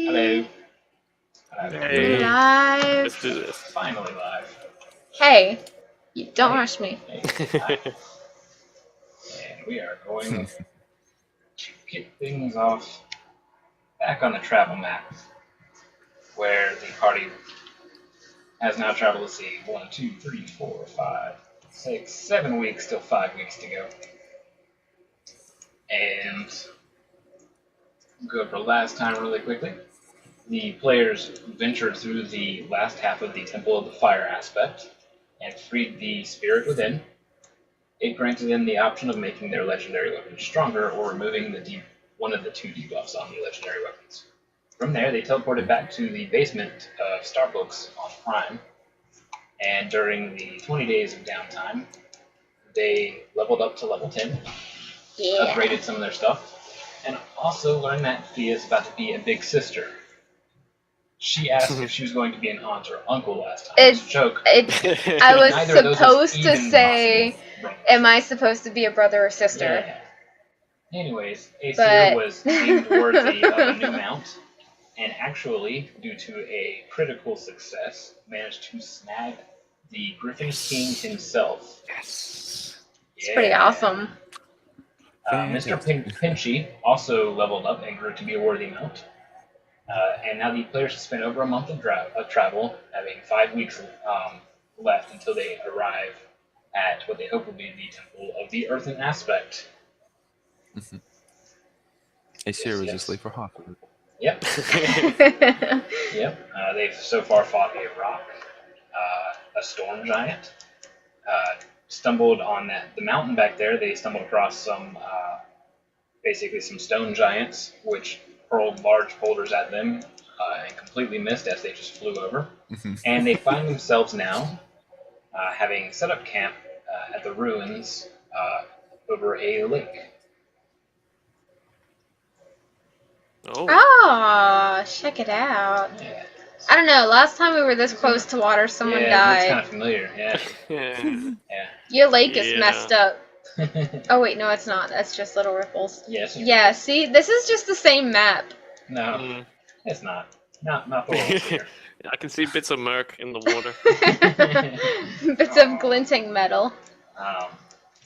Hello. We're Hey, live. let's do this. Finally live. Hey, you don't Hey. rush me. Hey, hi. And we are going to kick things off back on the travel map, where the party has now traveled, let's see, 1, 2, 3, 4, 5, 6, 7 weeks, still 5 weeks to go. And go over last time really quickly. The players ventured through the last half of the Temple of the Fire aspect and freed the spirit within. It granted them the option of making their legendary weapons stronger or removing one of the 2 debuffs on the legendary weapons. From there, they teleported back to the basement of Starbooks on Prime, and during the 20 days of downtime, they leveled up to level 10, upgraded some of their stuff, and also learned that Thea is about to be a big sister. She asked if she was going to be an aunt or uncle last time. It's a joke. I was Neither of those is supposed to even say, possible. am I supposed to be a brother or sister? Yeah. Anyways, Aesir was deemed worthy of a new mount, and actually, due to a critical success, managed to snag the Griffin King himself. Yes. It's pretty awesome. Mr. Pinchy also leveled up and grew to be a worthy mount. And now the players have spent over a month of travel, having 5 weeks left until they arrive at what they hope will be the Temple of the Earthen Aspect. Aesir was asleep for half of it. Yep. Yep. They've so far fought a rock, a storm giant, stumbled on the mountain back there. They stumbled across some stone giants, which hurled large boulders at them and completely missed as they just flew over. And they find themselves now having set up camp at the ruins over a lake. Oh, check it out. Yeah. I don't know. Last time we were this close to water, someone It's died. kind of familiar. Yeah. Yeah. Your lake is messed up. Oh wait, no, it's not. That's just little ripples. Yes. Yeah. See, this is just the same map. No, it's not. Not the world here. I can see bits of murk in the water. Bits of glinting metal.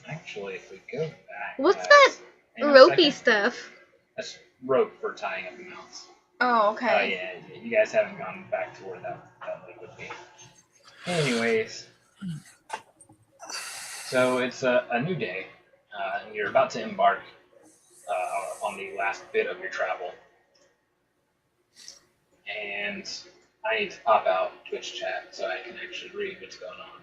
Actually, if we go back. What's that ropey stuff? That's rope for tying up the mounts. Oh, okay. Yeah, you guys haven't gone back to where that lake would be. Anyways, so it's a new day. And you're about to embark on the last bit of your travel. And I need to pop out Twitch chat so I can actually read what's going on.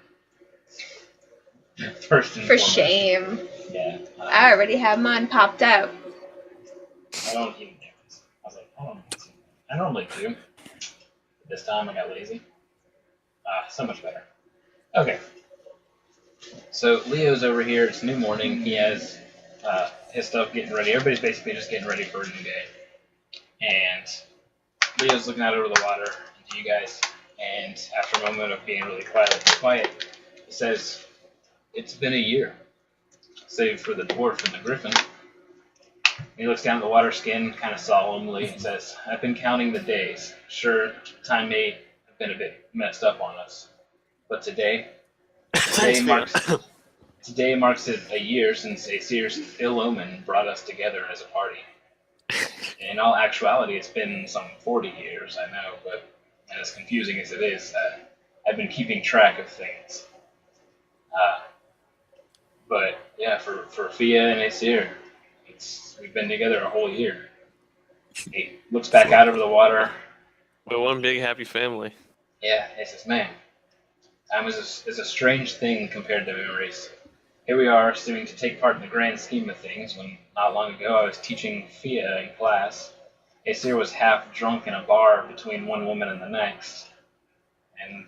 First and For foremost. shame. Yeah. I already have mine popped out. I don't even think this. I was like, I normally do. This time I got lazy. So much better. Okay. So Leo's over here. It's new morning. He has his stuff getting ready. Everybody's basically just getting ready for a new day. And Leo's looking out over the water into you guys. And after a moment of being really quiet, he says, "It's been a year, save for the dwarf and the griffin." He looks down at the water skin kind of solemnly and says, "I've been counting the days. Sure, time may have been a bit messed up on us. But today marks a year since Aesir's ill omen brought us together as a party. In all actuality, it's been some 40 years, I know, but as confusing as it is, I've been keeping track of things. But yeah, for Fia and Aesir, we've been together a whole year." He looks back out over the water. We're one big happy family. Yeah, he says, "Man, time is a strange thing compared to memories. Here we are, seeming to take part in the grand scheme of things, when not long ago I was teaching Fia in class. Aesir was half drunk in a bar between one woman and the next. And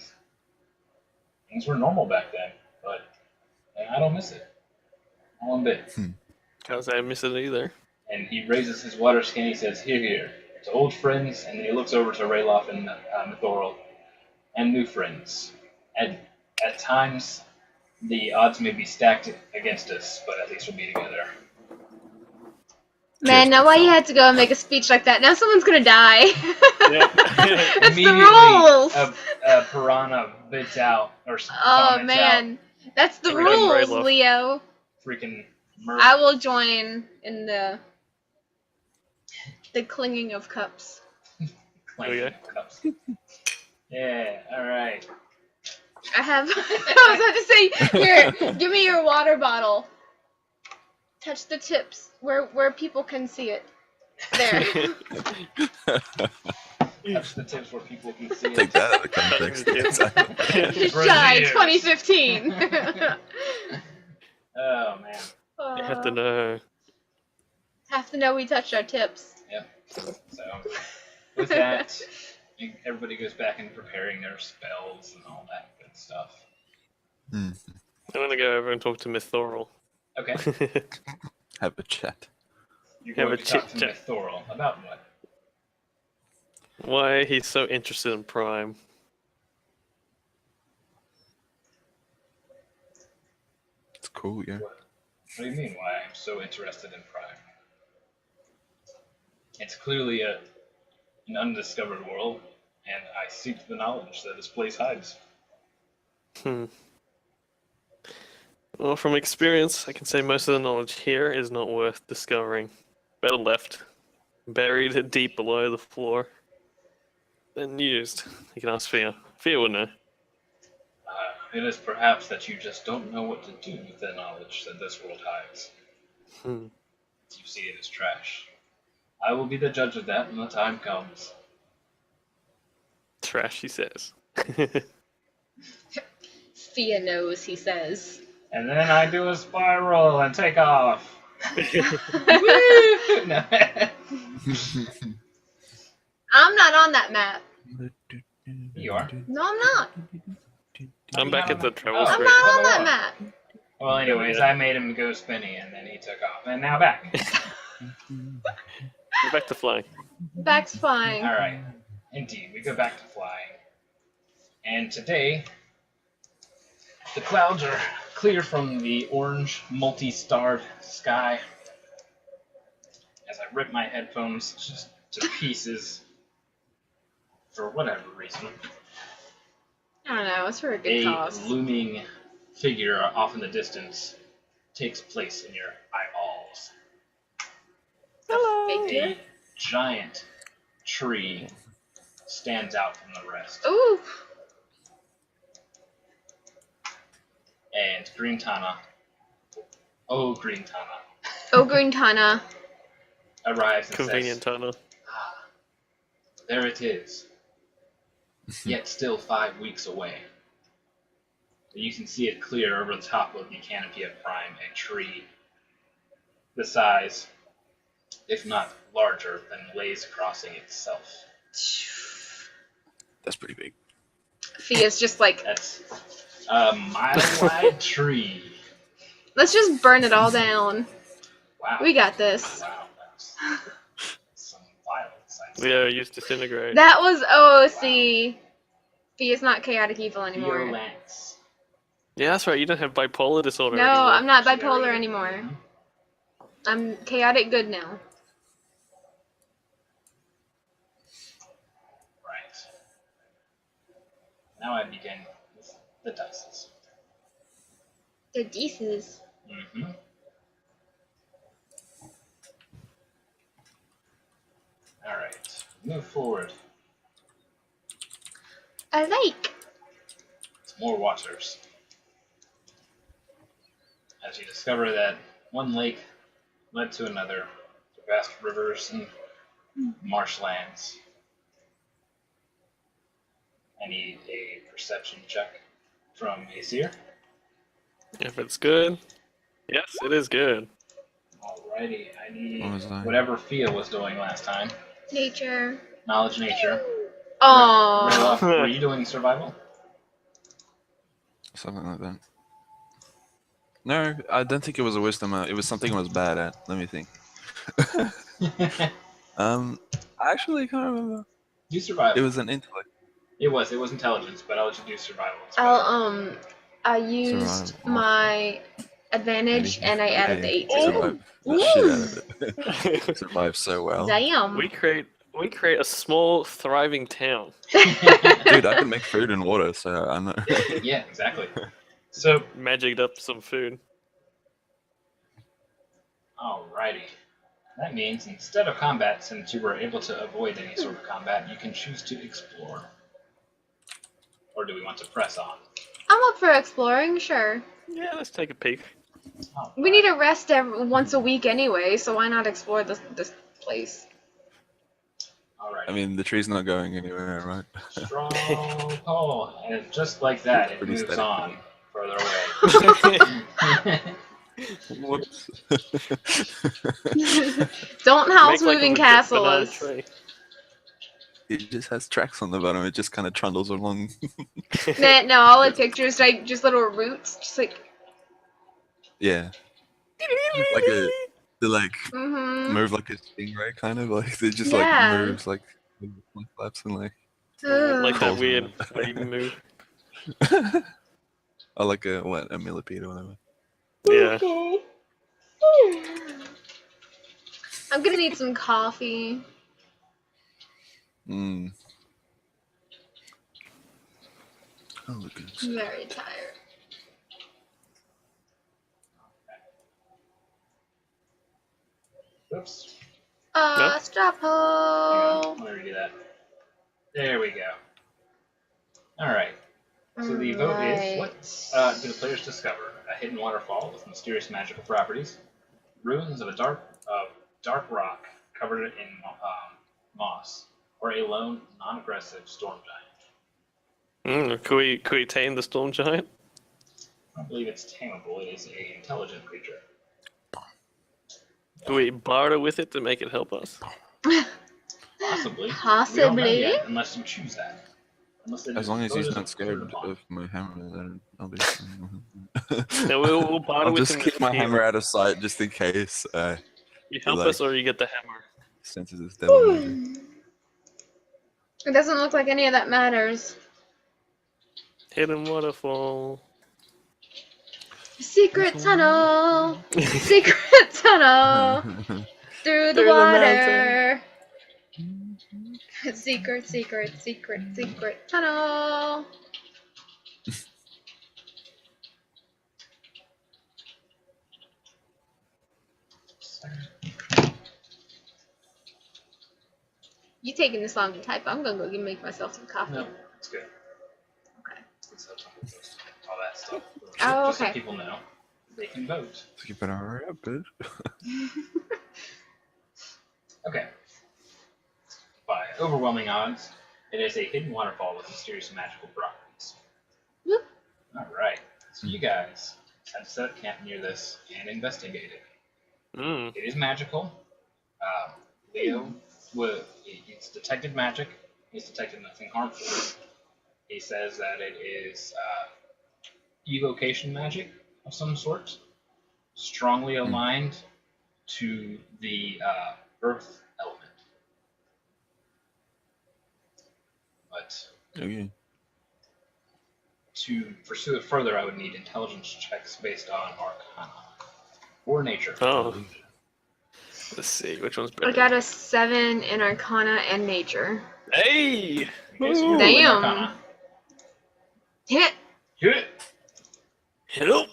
things were normal back then, but I don't miss it. Not one bit." Can't say I miss it either. And he raises his water skin. He says, "Here, to old friends," and then he looks over to Rayloff and Mithoril, "and new friends. At times, the odds may be stacked against us, but at least we'll be together." Man, now why you had to go and make a speech like that? Now someone's gonna die. It's the rules. A piranha bits out or Oh vomits man, that's the Freedom rules, Brayloff. Leo. out freaking murder. I will join in the clinging of cups. Clanking Okay. cups. Yeah. All right. I have. I was about to say, here, give me your water bottle. Touch the tips where people can see it. There. Touch the tips where people can see Take it. that out of context. Shy 2015. Oh man. You have to know. Have to know we touched our tips. Yep. So with that, everybody goes back into preparing their spells and all that good stuff. I'm gonna go over and talk to Mythorol. Okay. Have a chat. You're Have going a to talk to chit-chat. Mythorol about what? Why he's so interested in Prime. It's cool, yeah. What do you mean why I'm so interested in Prime? It's clearly an undiscovered world, and I seek the knowledge that this place hides. Well, from experience, I can say most of the knowledge here is not worth discovering. Better left, buried deep below the floor, than used. You can ask Fia. Fia would know. It is perhaps that you just don't know what to do with the knowledge that this world hides. Hmm. You see it as trash. I will be the judge of that when the time comes. Trash, he says. Fia knows, he says. And then I do a spiral and take off. Woo! No. I'm not on that map. You are. No, I'm not. I'm back at the travel Oh. I'm screen. not on that map. Well, anyways, I made him go spinny and then he took off. And now back. We're back to flying. Back's fine. Alright. Indeed, we go back to flying. And today, the clouds are clear from the orange, multi-starred sky. As I rip my headphones just to pieces. For whatever reason. I don't know. It's for a good A cause. looming figure off in the distance takes place in your eyeballs. Hello. A giant tree stands out from the rest. Ooh. And Green Tana, oh Green Tana, Oh, Green Tana. arrives and Convenient says, tunnel. "Ah, there it is, yet still 5 weeks away. You can see it clear over the top of the canopy of Prime, a tree the size, if not larger, than Lays Crossing itself. That's pretty big. Fia's just like, That's a mile-wide tree. let's just burn it all down. Wow. We got this. Wow, that's some violence. Leo used disintegrate. That was OOC. Fia's not chaotic evil anymore. Violence. Yeah, that's right. You don't have bipolar disorder No, anymore. I'm not bipolar anymore. I'm chaotic good now. Right. Now I begin with the dices. The dices. Mm-hmm. Alright. Move forward. A lake. It's more waters. As you discover that one lake led to another, to vast rivers and marshlands. I need a perception check from a seer. If it's good. Yes, it is good. Alrighty, I need What was that? whatever Fia was doing last time. Nature. Knowledge nature. Oh. Were you doing survival? Something like that. No, I don't think it was a wisdom. It was something I was bad at. Let me think. I actually can't remember. Do survival. It was an intellect. It was intelligence, but I'll let you do survival. It's I used Survival. my advantage, and I Yeah, added the 18. survive the shit out of it. Survive so well. Damn. we create a small, thriving town. Dude, I can make food and water, so I know. Yeah, exactly. So, Magicked up some food. alrighty. That means instead of combat, since you were able to avoid any sort of combat, you can choose to explore. Or do we want to press on? I'm up for exploring, sure. Yeah, let's take a peek. We need a rest once a week anyway, so why not explore this place? Alright. I mean, the tree's not going anywhere, right? Strong pull. And just like that, it Pretty moves steady. on further away. Whoops. Don't house Make like a moving legit castle banana us. tree. It just has tracks on the bottom. It just kind of trundles along. Nah, no, all I picture is like just little roots, just like. Yeah. Like they like Mm-hmm. move like a stingray, kind of like they just Yeah. like moves like flaps and like Like that Calls weird around. wavy move. or like a millipede or whatever. Yeah. I'm gonna need some coffee. Mm. Oh, look at this. I'm very tired. Oops. Stop Hang on. ho. Let me redo that. There we go. Alright. So the vote is, what do the players discover? A hidden waterfall with mysterious magical properties, ruins of a dark rock covered in moss, or a lone, non-aggressive storm giant. Could we tame the storm giant? I don't believe it's tameable. It is an intelligent creature. Do we barter with it to make it help us? Possibly. We don't know Possibly. yet, unless you choose that. Unless As long as vote he's is not scared upon. of my hammer, then I'll be. No, we'll barter I'll with just him keep to my heal. hammer out of sight just in case You help like- us or you get the hammer. senses his devil magic. It doesn't look like any of that matters. Hidden waterfall. Secret tunnel. Secret tunnel through the Through the water. Secret tunnel. You taking this long to type? I'm gonna go make myself some coffee. No, it's good. Okay. It's all that stuff. Oh, Just so okay. people know, they can vote. So you better hurry up, bitch. Okay. By overwhelming odds, it is a hidden waterfall with mysterious magical properties. Whoop. Alright, so you guys have to set up camp near this and investigate it. Mm. It is magical. Leo, he's detected magic. He's detected nothing harmful. He says that it is evocation magic of some sort, strongly aligned to the earth element. But Okay. to pursue it further, I would need intelligence checks based on Arcana or Nature. Oh. Let's see, which one's better? I got a 7 in Arcana and Nature. Hey! Okay, so you're rolling Damn. Arcana. Hit. Hit it. Help!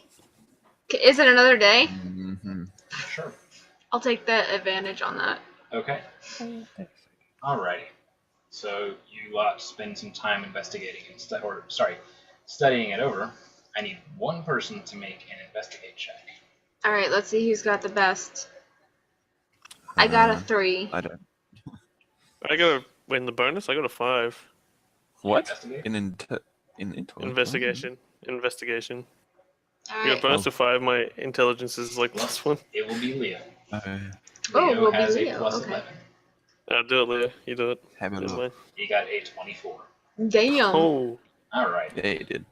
Is it another day? Mm-hmm. Sure. I'll take the advantage on that. Okay. Alrighty. So you lot spend some time investigating and studying it over. I need one person to make an investigate check. Alright, let's see who's got the best. I got a 3. I don't. I got a win the bonus. I got a 5. What? Investigate? In intelligence? Investigation. You got a Alright. bonus of 5. My intelligence is like +1. It will be Leo. Okay. Oh, Leo will be has Leo, a plus okay. 11. I'll do it, Leo. You do it. Have a Never look. mind. He got a 24. Damn. Oh. Alright. Yeah, you did.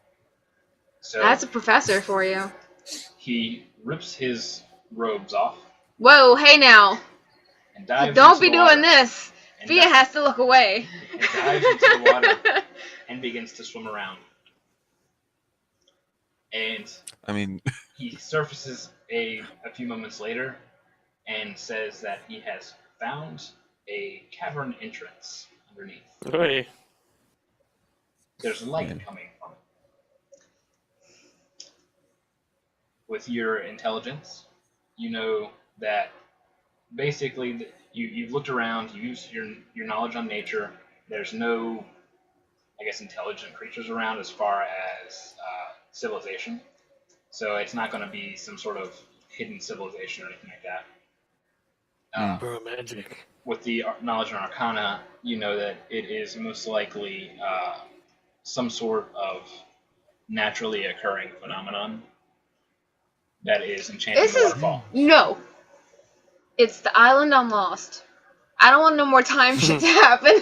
So That's a professor for you. he rips his robes off Whoa, hey now. and dives Don't into be the water. doing this. And Fia has to look away. and dives into the water and begins to swim around. And I mean, he surfaces a few moments later and says that he has found a cavern entrance underneath. Oi. There's light Yeah. coming from it. With your intelligence, you know that basically you've looked around, you use your knowledge on nature. There's no, I guess, intelligent creatures around as far as civilization. So it's not going to be some sort of hidden civilization or anything like that. Bro, magic. With the knowledge on Arcana, you know that it is most likely some sort of naturally occurring phenomenon that is enchanting This the is waterfall. no. It's the island I'm lost. I don't want no more time shit to happen.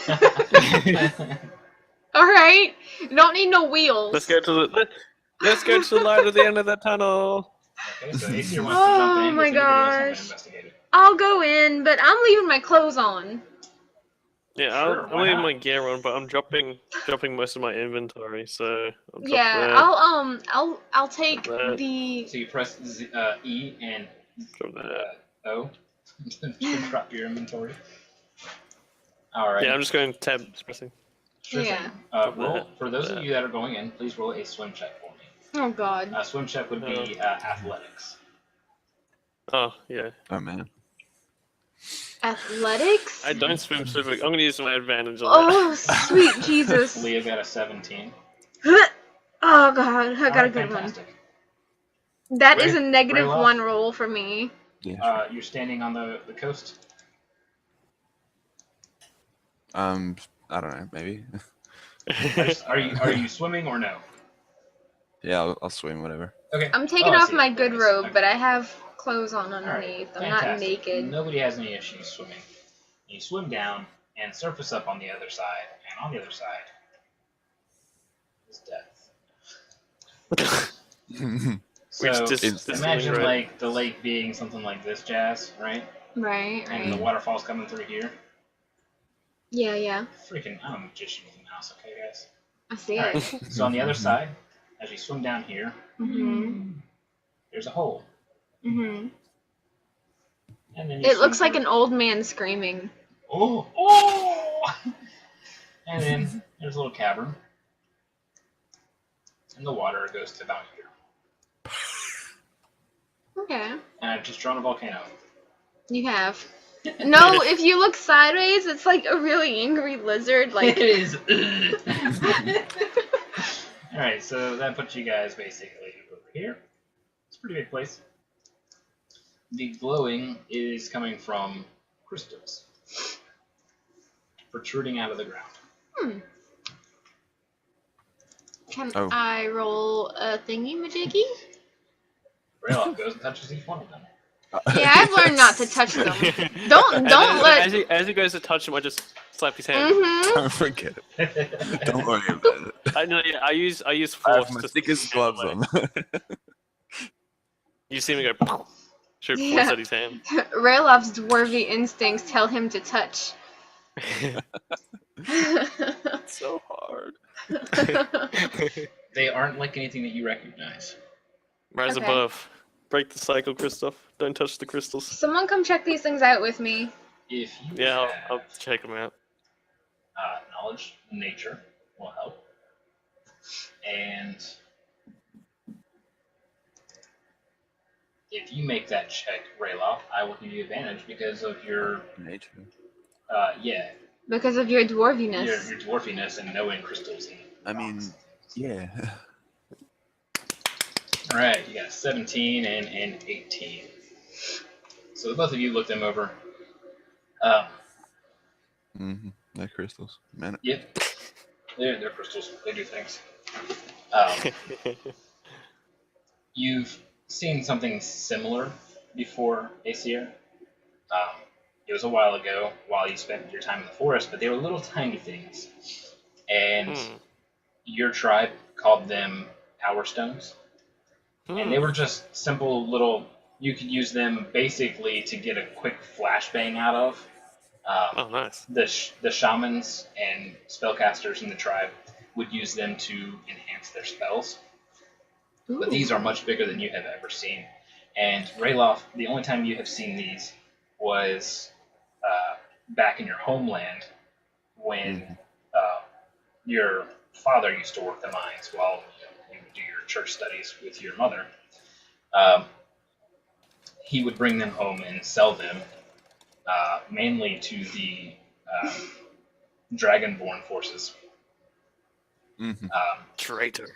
All right, don't need no wheels. Let's go to the light at the end of that tunnel. Okay, so Aesir wants to jump in. Oh my Does anybody else want to gosh. investigate it? I'll go in, but I'm leaving my clothes on. Yeah, Sure, I'm why leaving not? my gear on, but I'm dropping most of my inventory. So I'll drop Yeah, that. I'll take That. the. So you press E and Drop that. O to drop your inventory. All right. Yeah, I'm just going tab pressing. Sure Yeah. thing. Drop Roll that, for those that. of you that are going in. Please roll a swim check for me. Oh God. Swim check would be athletics. Oh yeah. oh man. Athletics. I don't swim super. I'm gonna use my advantage on Oh sweet Jesus. Leah got a 17. Oh God, I got a Alright, good fantastic. one. That is a Ray negative Loft? 1 roll for me. Yeah. You're standing on the coast. I don't know. Maybe. that. Are you swimming or no? Yeah, I'll swim. Whatever. Okay. I'm taking I off see my it. good There it is. robe, Okay. but I have clothes on Alright, underneath. I'm not fantastic. naked. Nobody has any issues swimming. You swim down and surface up on the other side, and on the other side is death. So just imagine disintegrate. like the lake being something like this, Jazz, right? Right, And the right. waterfall's coming through here. Yeah, yeah. Freaking, I'm a magician with a mouse, okay, guys? I see Alright, it. so on the other side, as you swim down here, Mhm. there's a hole. Mhm. And then you It swim looks like through. an old man screaming. Oh! Oh! And then there's a little cavern. And the water goes to about here. Okay. And I've just drawn a volcano. You have. No, if you look sideways, it's like a really angry lizard. Like. It is. Alright, so that puts you guys basically over here. It's a pretty big place. The glowing is coming from crystals protruding out of the ground. Hmm. Can Oh. I roll a thingy majiggy? Rayloff goes and touches each one of them. Yeah, I've learned not to touch them. Don't let. As he goes to touch him, I just slap his hand. Mhm. Don't forget it. Don't worry about it. I know. Yeah, I use I force. have my to thickest stand gloves away. on. You see me go. Shoot force Yeah. at his hand. Raylov's dwarvy instincts tell him to touch. It's so hard. They aren't like anything that you recognize. Rise Okay. above. Break the cycle, Christoph. Don't touch the crystals. Someone come check these things out with me. If you Yeah, have I'll check them out. knowledge in nature will help. And if you make that check, Rayloff, I will give you advantage because of your Nature. yeah, Because of your dwarviness. your dwarfiness and knowing crystals. And I mean, yeah. all right, you got a 17 and an 18. So the both of you look them over. They're crystals. Man. Yep, they're crystals. They do things. You've seen something similar before, Aesir. It was a while ago, while you spent your time in the forest, but they were little tiny things. And your tribe called them power stones. And they were just simple little, you could use them basically to get a quick flashbang out of. Oh, nice. The shamans and spellcasters in the tribe would use them to enhance their spells. But these are much bigger than you have ever seen. And Rayloff, the only time you have seen these was back in your homeland when your father used to work the mines while you would do your church studies with your mother. Um, he would bring them home and sell them, mainly to the Dragonborn forces. Mm-hmm. Traitor.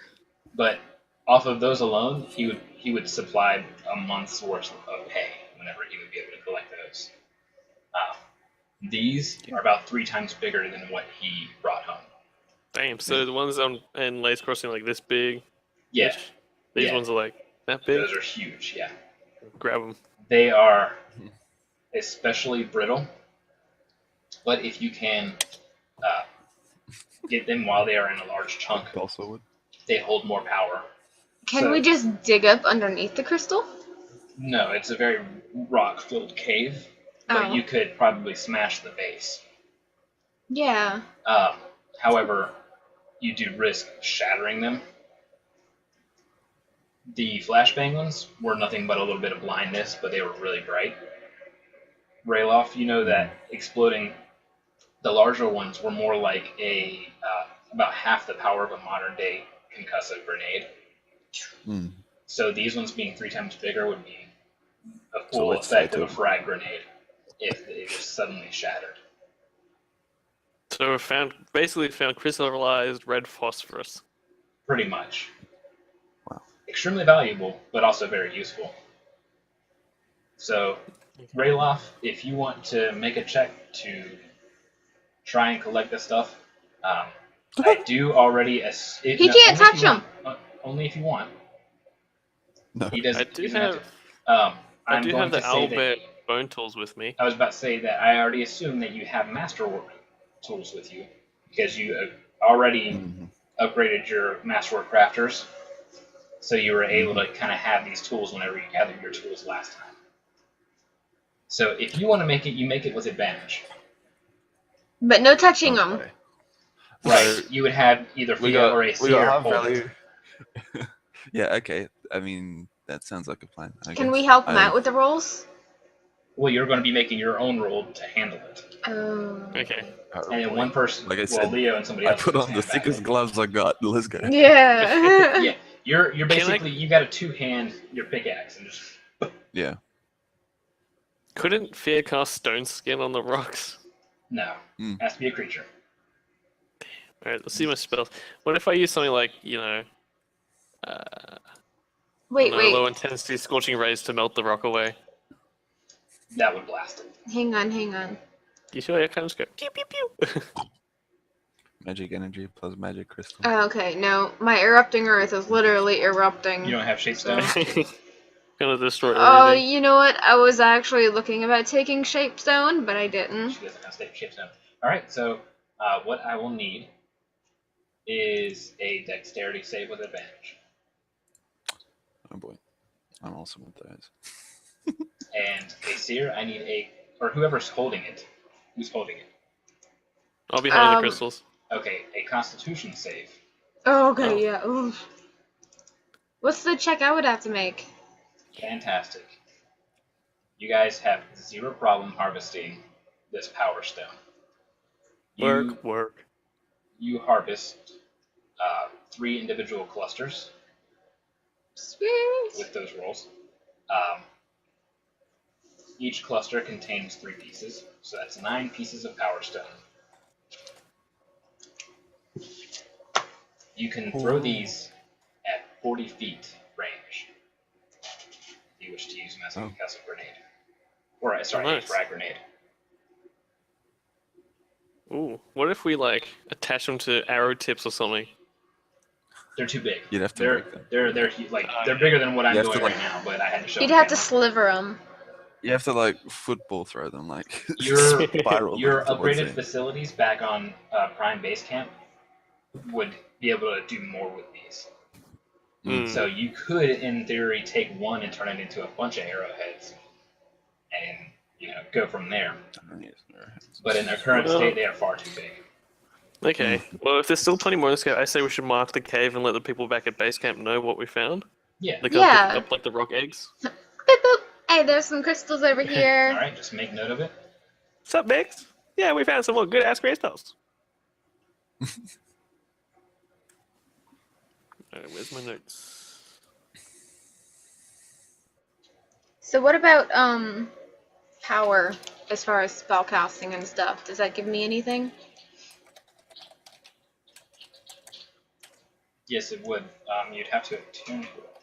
But off of those alone, he would supply a month's worth of hay whenever he would be able to collect those. These are about 3 times bigger than what he brought home. Damn. So the ones on in Lace Crossing like this big. Yeah, These yeah. ones are like that big. Those are huge. Yeah, Grab them. they are especially brittle. But if you can get them while they are in a large chunk, Also would. they hold more power. Can we just dig up underneath the crystal? No, it's a very rock-filled cave, but you could probably smash the base. Yeah. However, you do risk shattering them. The flashbang ones were nothing but a little bit of blindness, but they were really bright. Rayloff, you know that exploding the larger ones were more like about half the power of a modern-day concussive grenade. Mm. So these ones being 3 times bigger would be a So full let's effect say of a frag grenade if it was suddenly shattered. So we basically found crystallized red phosphorus. Pretty much. Wow. Extremely valuable, but also very useful. So, Rayloff, if you want to make a check to try and collect this stuff, I do already. He can't touch them. Only if you want. No. He doesn't. I do he doesn't have. to. I I'm do going have the to say Owlbear bone tools with me. I was about to say that I already assume that you have masterwork tools with you because you already upgraded your masterwork crafters, so you were able to kind of have these tools whenever you gathered your tools last time. So if you want to make it, you make it with advantage. But no touching them. Okay. Right. So you would have either Fia or a we seer got half hold it. value. Yeah. Okay. I mean, that sounds like a plan. Can we help Matt with the rolls? Well, you're going to be making your own roll to handle it. Oh. Okay. And then one person, Like I said, Leo and somebody I else. put can on the stand back. thickest gloves I got. Let's go. Yeah. Yeah, you're basically you got to two-hand your pickaxe and just. Yeah. Couldn't Fear cast Stone Skin on the rocks? No, has to be a creature. Alright, let's see my spells. What if I use something like, Wait. low intensity scorching rays to melt the rock away? That would blast it. Hang on. You sure I kind of just go pew pew pew? Magic energy plus magic crystal. Oh, okay, no. My erupting earth is literally erupting. You don't have shapestone. Gonna destroy Oh, everything. you know what? I was actually looking about taking Shapestone, but I didn't. She doesn't have shapestone. All right, so what I will need is a dexterity save with advantage. Oh boy, I'm awesome with those. And a seer, I need or whoever's holding it. Who's holding it? I'll be holding the crystals. Okay, a Constitution save. Oh, okay, yeah. Oof. What's the check I would have to make? Fantastic. You guys have 0 problem harvesting this power stone. Work. You harvest 3 individual clusters Sweet. with those rolls. Each cluster contains 3 pieces, so that's 9 pieces of power stone. You can throw these at 40 feet range if you wish to use them as a concussive grenade. Or, a frag grenade. Ooh, what if we attach them to arrow tips or something? They're too big. You'd have to break them. They're bigger than what I'm You have doing to, right now, but I had to show You'd them. have to sliver them. You have to football throw them Your spiral. your them towards upgraded it. facilities back on Prime Base Camp would be able to do more with these. So you could, in theory, take one and turn it into a bunch of arrowheads, and go from there. But in their current state, they are far too big. Okay, well if there's still plenty more in this cave, I say we should mark the cave and let the people back at base camp know what we found. Yeah. They can't Yeah. pick up like the rock eggs. Boop, boop. Hey, there's some crystals over All here. right, just make note of it. What's up, Mix? Yeah, we found some more good ass crystals. Alright, where's my notes? So what about power as far as spell casting and stuff? Does that give me anything? Yes, it would. You'd have to attune to it,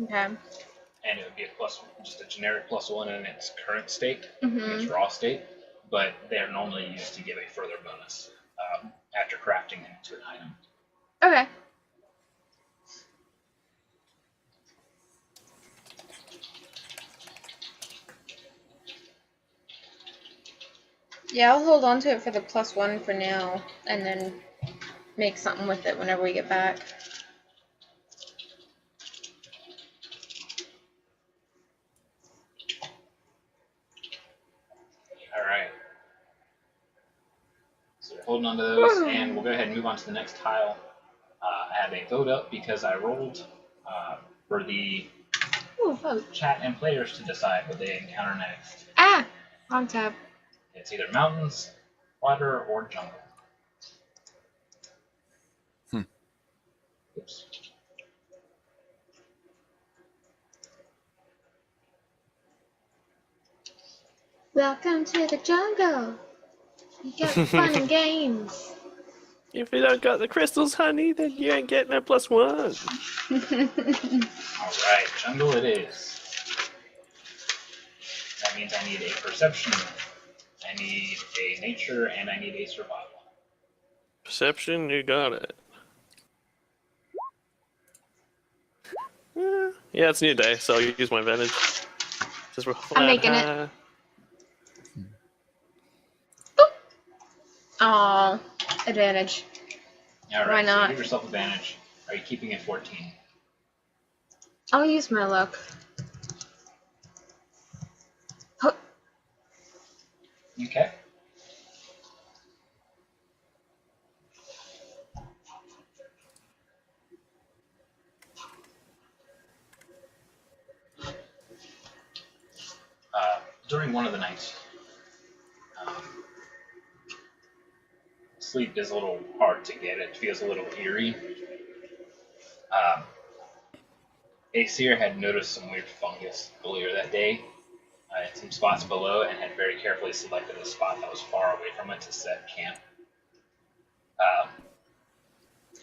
Okay. and it would be a plus, just a generic +1 in its current state, in its Mhm. raw state. But they're normally used to give a further bonus after crafting them into an item. Okay. Yeah, I'll hold on to it for the +1 for now, and then make something with it whenever we get back. All right. So we're holding on to those, and we'll go ahead and move on to the next tile. I have a vote up because I rolled for the Ooh, vote. chat and players to decide what they encounter next. Ah! Wrong tab. It's either mountains, water, or jungle. Oops. Welcome to the jungle. You got fun and games. If you don't got the crystals, honey, then you ain't getting a +1. All right, jungle it is. That means I need a perception, I need a nature, and I need a survival. Perception, you got it. Yeah, it's a new day, so I'll use my advantage. Just I'm making it. Aw, advantage. All right, Why so not? give yourself advantage. Are you keeping it 14? I'll use my luck. Huh. Okay. During one of the nights, sleep is a little hard to get. It feels a little eerie. Aesir had noticed some weird fungus earlier that day in some spots below, and had very carefully selected a spot that was far away from it to set camp.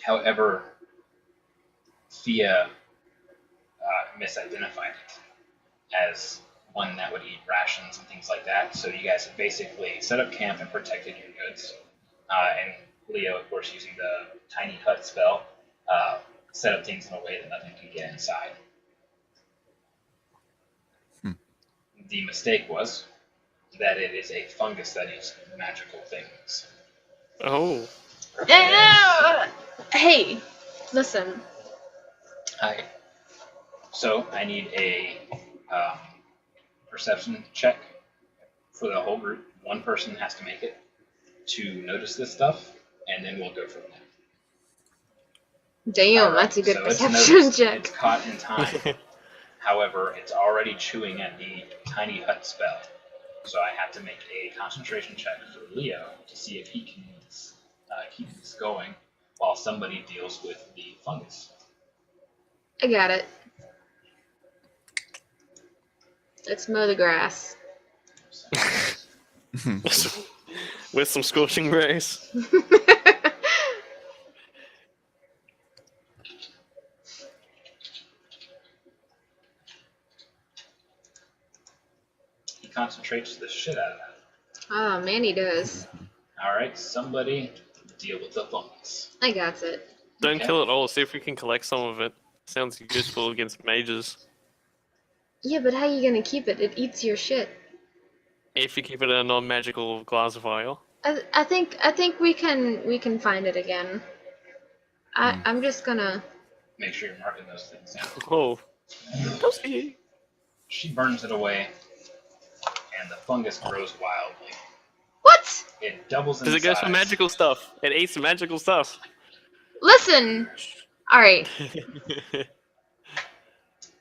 However, Thea misidentified it as one that would eat rations and things like that. So you guys have basically set up camp and protected your goods. And Leo, of course, using the tiny hut spell, set up things in a way that nothing can get inside. The mistake was that it is a fungus that eats magical things. Oh. Hey, listen. Hi. So I need a perception check for the whole group. One person has to make it to notice this stuff, and then we'll go from there. Damn, All right, that's a good so it's perception noticed, check. It's caught in time. However, it's already chewing at the tiny hut spell. So I have to make a concentration check for Leo to see if he can keep this going while somebody deals with the fungus. I got it. Let's mow the grass. With some scorching rays. He concentrates the shit out of that. Oh, man, he does. All right, somebody deal with the fungus. I got it. Don't Okay. kill it all, see if we can collect some of it. Sounds useful against mages. Yeah, but how you gonna keep it? It eats your shit. If you keep it in a non-magical glass vial. I think we can find it again. I'm just gonna. Make sure you're marking those things down. Oh. Toasty. She burns it away, and the fungus grows wildly. What? It doubles in Because it goes for size. magical stuff. It eats magical stuff. Listen. All right.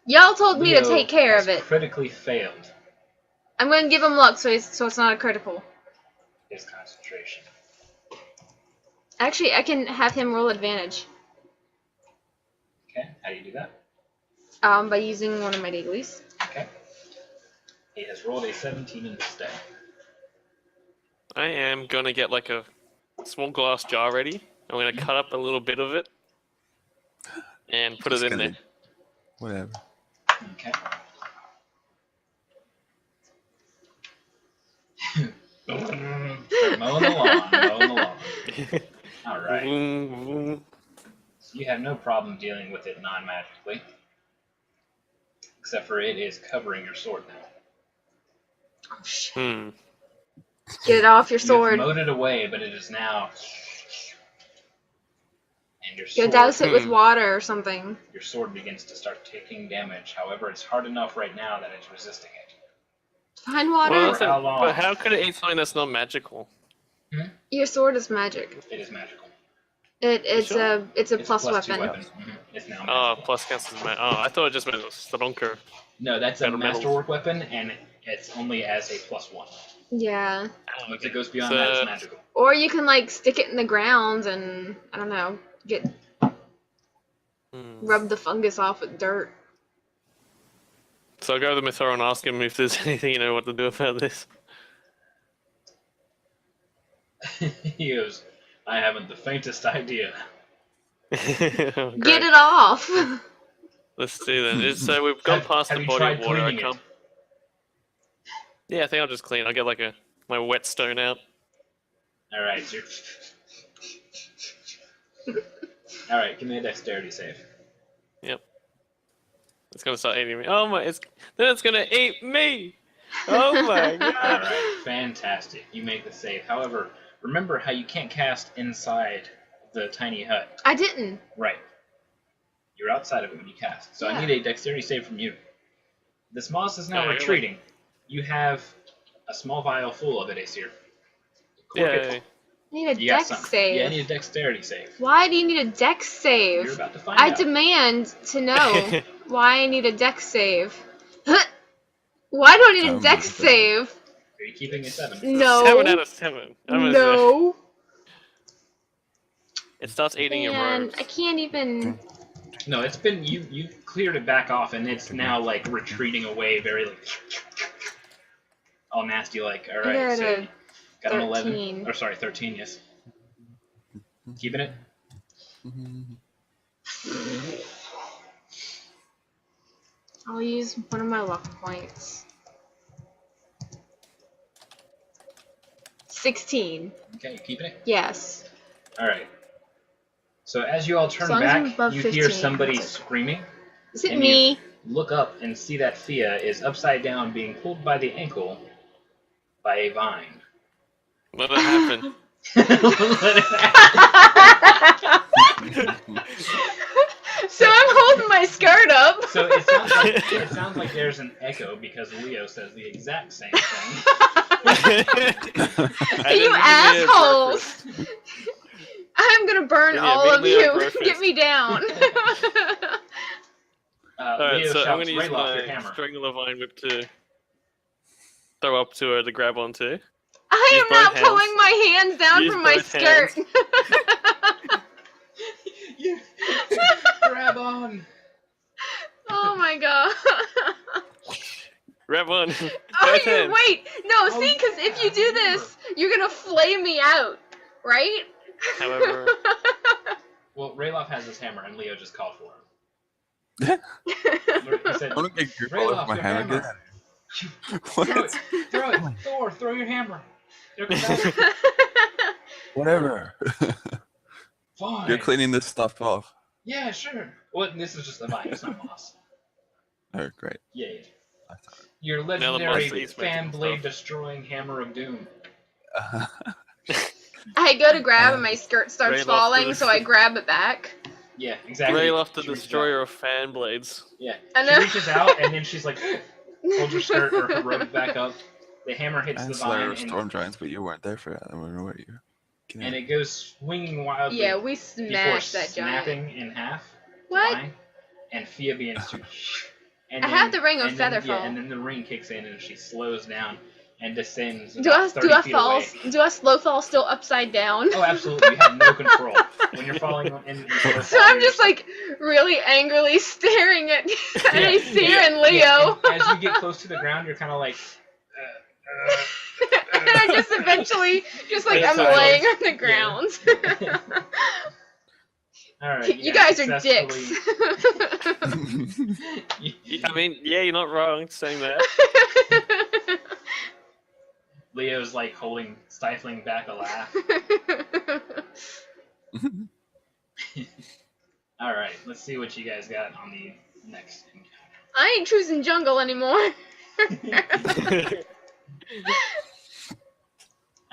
Y'all told me to Leo take care has of it. critically failed I'm gonna give him luck so it's not a critical. his concentration. Actually, I can have him roll advantage. Okay, how do you do that? By using one of my dailies. Okay. He has rolled a 17 in this day. I am gonna get like a small glass jar ready. I'm gonna cut up a little bit of it and put Just it in gonna- there. Whatever. Okay. Mowing the lawn. All right. Vroom, vroom. So you have no problem dealing with it non-magically, except for it is covering your sword now. Oh shit. Hmm. Get it off your You sword. have mowed it away, but it is now. And your Go sword, douse it with water or something. your sword begins to start taking damage. However, it's hard enough right now that it's resisting it. Find water. Well, For how long? but how could it eat something that's not magical? Your sword is magic. It is magical. It's sure? a It's a plus +2 weapon. weapon. It's now Oh, magical. plus cancels oh, I thought it just meant it was stonker. No, that's a Better metals. masterwork weapon, and it's only as a +1. Yeah. Once it goes beyond that, it's magical. Or you can like stick it in the ground and I don't know, rub the fungus off with dirt. So I'll go to the Mythor and ask him if there's anything you know what to do about this. He goes, I haven't the faintest idea. Oh, Get great. it off. Let's see then. So we've gone past have the you body tried of water. I cleaning it? can't. Yeah, I think I'll just clean. I'll get like my whetstone out. All right, so all right, give me a dexterity save. Yep. It's gonna start eating me. Oh my! Then it's gonna eat me. Oh my All god! right, fantastic. You make the save. However, remember how you can't cast inside the tiny hut. I didn't. Right. You're outside of it when you cast. So I Yeah. need a dexterity save from you. This moss is now Yeah, retreating. You have a small vial full of it, Aesir. Cork Yay! it. I need a You got dex some. save. Yeah, I need a dexterity save. Why do you need a dex save? You're about to find I out. demand to know why I need a dex save. Why do I need a Tell me. dex save? Are you keeping a 7? No. 7 out of 7. No. It starts eating your Man, robes. I can't even. No, it's been you cleared it back off, and it's now like retreating away, very like all nasty. Like, all I right, got so a you got an 11, 13. or sorry, 13. Yes, keeping it. I'll use one of my luck points. 16. Okay, you keeping it. Yes. All right. So as you all turn As long as I'm back, above you hear 15, somebody that's okay. screaming. Is it And me? Look up and see that Fia is upside down, being pulled by the ankle by a vine. Let it happen. So I'm holding my skirt up. So it sounds like there's an echo because Leo says the exact same thing. You assholes! I'm gonna burn Yeah, all make of Leo you. breakfast. Get me down. Alright, Leo so I'm shouts, gonna use Rayloff, your my hammer. strangler vine whip to throw up to her to grab onto. I Use am not both pulling hands. my hands down Use from my both skirt. Grab on. Oh my god. Grab on. Oh, Both you hands. wait. No, see, because if you do this, you're gonna flame me out, right? However, Well, Rayloff has his hammer, and Leo just called for him. He said, I want to get grip all over Rayloff, my your hammer. Get hammer. out of Throw here. it. Throw it. Thor, throw your hammer. They're coming. Whatever. Fine. You're cleaning this stuff off. Yeah, sure. Well, this is just a vine. It's not moss. Oh, great. Yeah. Your the moss legendary eats fan magical blade stuff. destroying hammer of doom. I go to grab and my skirt starts Right off falling, the- so I grab it back. Yeah, exactly. Rayloff the She reaches destroyer out. of fan blades. Yeah. I She know. reaches out, and then she's like, holds her skirt or her robe back up. The hammer hits I the Slayer vine, of Storm Giants, but you weren't there for that. I don't know where you. Get and out. it goes swinging wildly. Yeah, we before smashed that giant. snapping in half. the What? vine, and Fia begins to And I have the ring of and then- Featherfall. Yeah, and then the ring kicks in and she slows down and descends Do about I 30 feet fall? away. Do I slow fall still upside down? Oh, absolutely. You have no control. When you're falling in slow So fall, I'm you're just like really angrily staring at Yeah, Aesir and yeah, Leo. and as you get close to the ground, you're kind of like... And I just eventually, just like I'm Silence. laying on the ground. Alright, You guys are successfully- dicks. I mean, yeah, you're not wrong saying that. Leo's like stifling back a laugh. Alright, let's see what you guys got on the next encounter. I ain't choosing jungle anymore.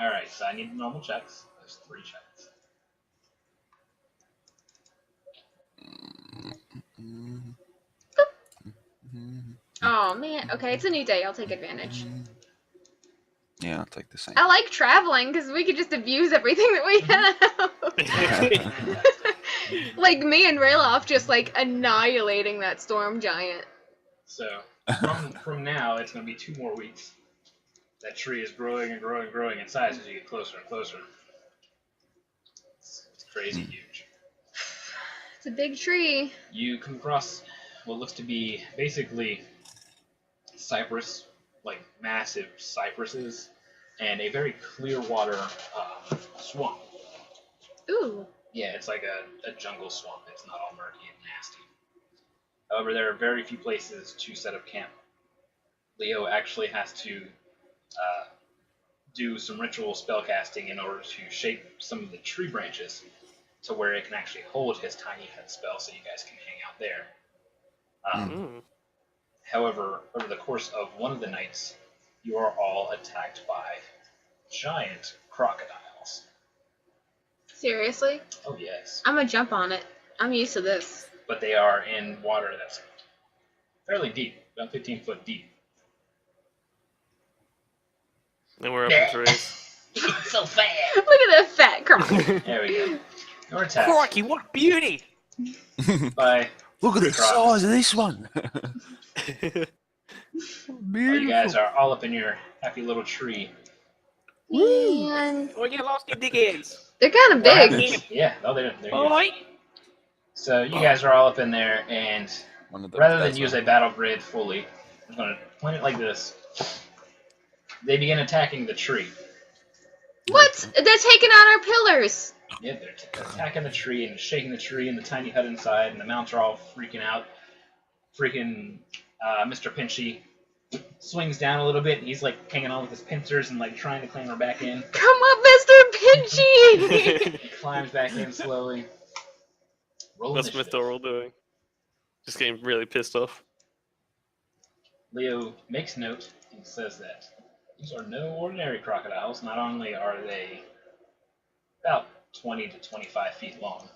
Alright, so I need normal checks. There's 3 checks. Oh man. Okay, it's a new day. I'll take advantage. Yeah, I'll take the same. I like traveling because we could just abuse everything that we have. Like me and Rayloff just like annihilating that storm giant. So, from now, it's going to be 2 more weeks. That tree is growing and growing and growing in size as you get closer and closer. It's crazy huge. It's a big tree. You come across what looks to be basically cypress, like massive cypresses, and a very clear water swamp. Ooh. Yeah, it's like a jungle swamp. It's not all murky and nasty. However, there are very few places to set up camp. Leo actually has to do some ritual spellcasting in order to shape some of the tree branches to where it can actually hold his tiny hut spell so you guys can hang out there. However, over the course of one of the nights, you are all attacked by giant crocodiles. Seriously? Oh yes. I'm gonna jump on it. I'm used to this. But they are in water that's fairly deep, about 15 foot deep. And we're up in threes. So fat! Look at that fat croc. There we go. You're attacked Crikey, what beauty! by... Look at the Crocs. size of this one. You guys are all up in your happy little tree. Man. Oh, you lost your dickheads! They're kind of What big. happens- Yeah, no, they're huge. Oi! So you guys are all up in there, and One of those rather than guys use are- a battle grid fully, I'm going to point it like this. They begin attacking the tree. What? They're taking out our pillars. Yeah, they're attacking the tree and shaking the tree and the tiny hut inside, and the mounts are all freaking out. Freaking Mr. Pinchy swings down a little bit, and he's like hanging on with his pincers and like trying to clamber back in. Come up, Mr. Pinchy. He climbs back in slowly. Roll What's initiative. Mr. Oral doing? Just getting really pissed off. Leo makes note and says that these are no ordinary crocodiles. Not only are they about 20 to 25 feet long,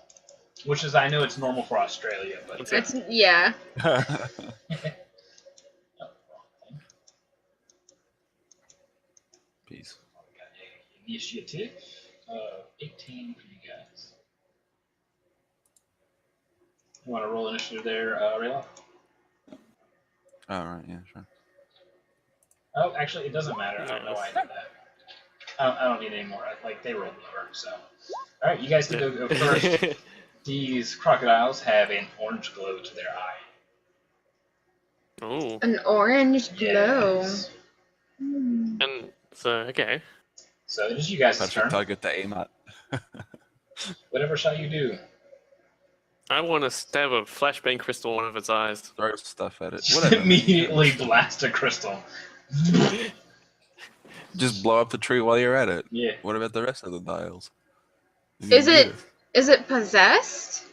which is, I know it's normal for Australia, but That's yeah. Peace. got a initiative of 18 for you guys. You want to roll initiative there, Rayla? Alright, yeah, sure. Oh, actually, it doesn't matter. I don't know why I did that. I don't need any more. Like, they rolled lower, so. Alright, you guys can go first. These crocodiles have an orange glow to their eye. Oh. An orange glow. Yes. And so, okay. So it is you guys' Perfect turn. target to aim at. Whatever shall you do? I want to stab a flashbang crystal in one of its eyes. Throw stuff at it. Just Whatever. immediately blast a crystal. Just blow up the tree while you're at it. Yeah. What about the rest of the dials? Is it possessed?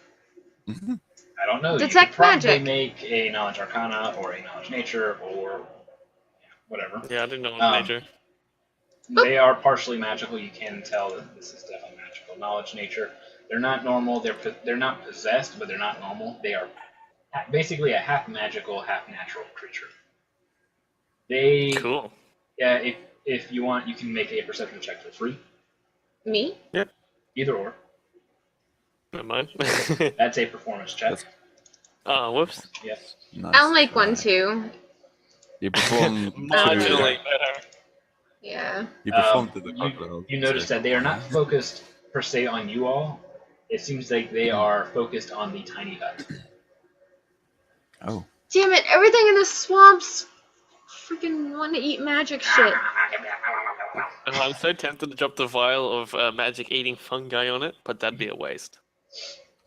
Mm-hmm. I don't know. Detect you could probably magic. make a knowledge arcana or a knowledge nature or whatever. Yeah, I didn't know it Um, was major. They are partially magical. You can tell that this is definitely magical. Knowledge nature. They're not normal. They're not possessed, but they're not normal. They are basically a half magical, half natural creature. They Cool. Yeah. If you want, you can make a perception check for free. Me? Either or. Never mind. That's a performance check. Oh, whoops. Yes. Nice I'll make try. one too. You perform Marginally to better. Yeah. you perform to the You, crocodile. you notice that they are not focused per se on you all. It seems like they are focused on the tiny hut. Oh, Damn it! Everything in the swamps freaking want to eat magic shit. And I'm so tempted to drop the vial of magic eating fungi on it, but that'd be a waste.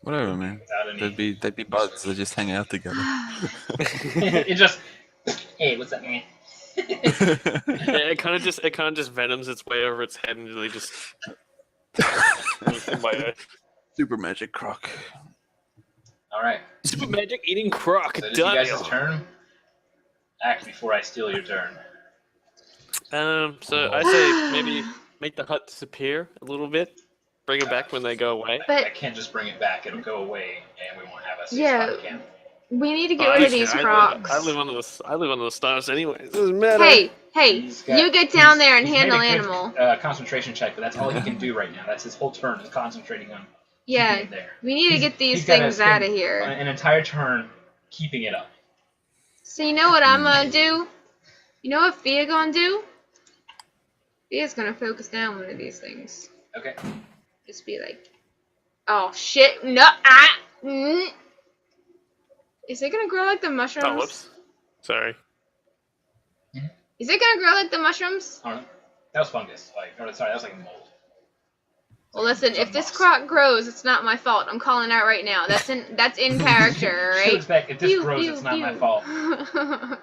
whatever, man. Without any. They'd be buds. They just hang out together. It just. Hey, what's up, man? Yeah, it kind of just venoms its way over its head and really just. Super magic croc. All right. Super magic eating croc. So it is you guys' turn. Act before I steal your turn. So I say maybe make the hut disappear a little bit, bring it back when they go away. But I can't just bring it back. It'll go away, and we won't have a safe Yeah. spot camp. we need to get rid of these crocs. I live under the stars anyway. It doesn't matter. Hey, He's got- you get down there and he's handle made a good, animal. concentration check, but that's all he can do right now. That's his whole turn is concentrating on Yeah, keeping it there. we need to get these He's gotta things spend out of here. An entire turn keeping it up. So you know what I'm gonna do? You know what Fia gonna do? Fia's gonna focus down one of these things. Okay. Just be like, oh shit, no, Is it gonna grow like the mushrooms? Oh, whoops. Sorry. Is it gonna grow like the mushrooms? All right. That was fungus. Sorry, that was like a mold. Well, listen, if this croc grows, it's not my fault. I'm calling out right now. That's in character, She alright? looks back. If this Pew, grows, pew, it's not my pew. fault.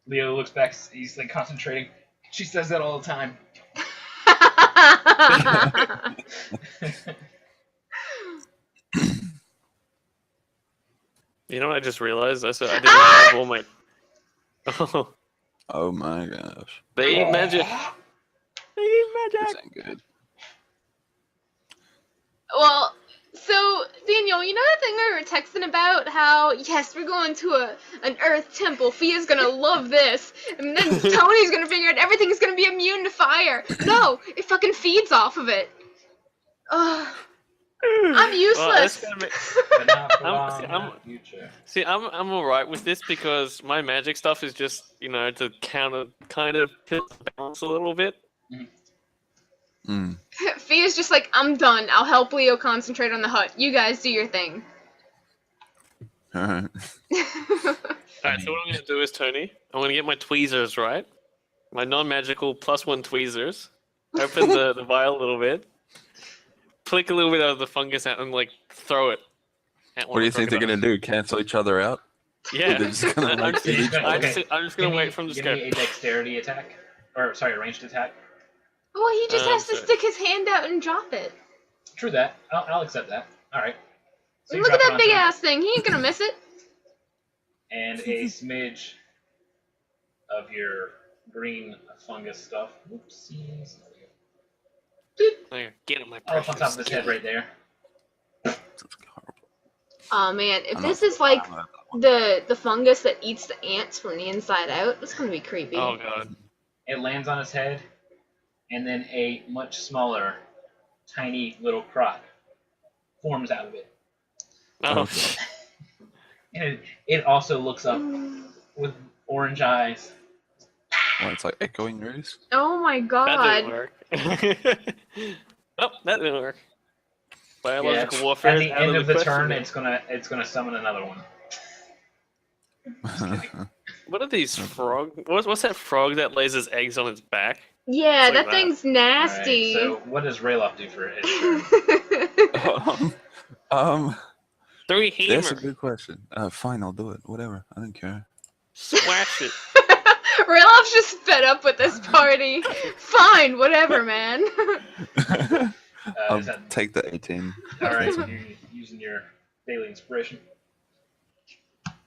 Leo looks back. He's like concentrating. She says that all the time. You know what I just realized? I said I didn't have all my. Oh, Oh my gosh. they eat magic. They eat This magic. ain't good. Well, so Daniel, you know that thing we were texting about? How yes, we're going to an Earth temple. Fia's gonna love this, and then Tony's gonna figure out everything's gonna be immune to fire. No, it fucking feeds off of it. Ugh, I'm Well, useless. that's gonna be- But not for I'm- long see, in I'm- the future. See, I'm alright with this because my magic stuff is just, to counter, kind of tilt the balance a little bit. Mm. Fia's just like, I'm done. I'll help Leo concentrate on the hut. You guys do your thing. All right. Alright, so what I'm gonna do is, Tony, I'm gonna get my tweezers, right? My non-magical +1 tweezers. Open the vial a little bit. Flick a little bit of the fungus out and, throw it. At one What do you of the think they're gonna crocodiles. do? Cancel each other out? Yeah. They're just gonna I'm hit each Okay. other. I'm just gonna wait from the Give scope. me a dexterity attack. Or, sorry, a ranged attack. Well, he just has to so- stick his hand out and drop it. True that. I'll accept that. Alright. So you Look at drop it that on big top, ass thing. He ain't gonna miss it. And a smidge of your green fungus stuff. Whoopsies. There, get it, my Up precious. on top of his head right there. That's horrible. Oh man, if I'm this not- is like I'm not- the fungus that eats the ants from the inside out, it's gonna be creepy. Oh god. It lands on his head, and then a much smaller, tiny little croc forms out of it. Oh. Okay. And it also looks up with orange eyes. Well, it's like echoing rays. Oh my That god. didn't work. Oh, that didn't work. Biological Yeah, warfare. at is the out end of of the question turn, now. it's gonna summon another one. What are these frog? What's that frog that lays his eggs on its back? Yeah, It's like that thing's nasty. Alright, so what does Rayloff do for his turn? Three That's a hammer. good question. Fine, I'll do it. Whatever. I don't care. Swash it. Rayloff's just fed up with this party. Fine, whatever, man. I'll Is that, take the 18. alright, so you're using your daily inspiration.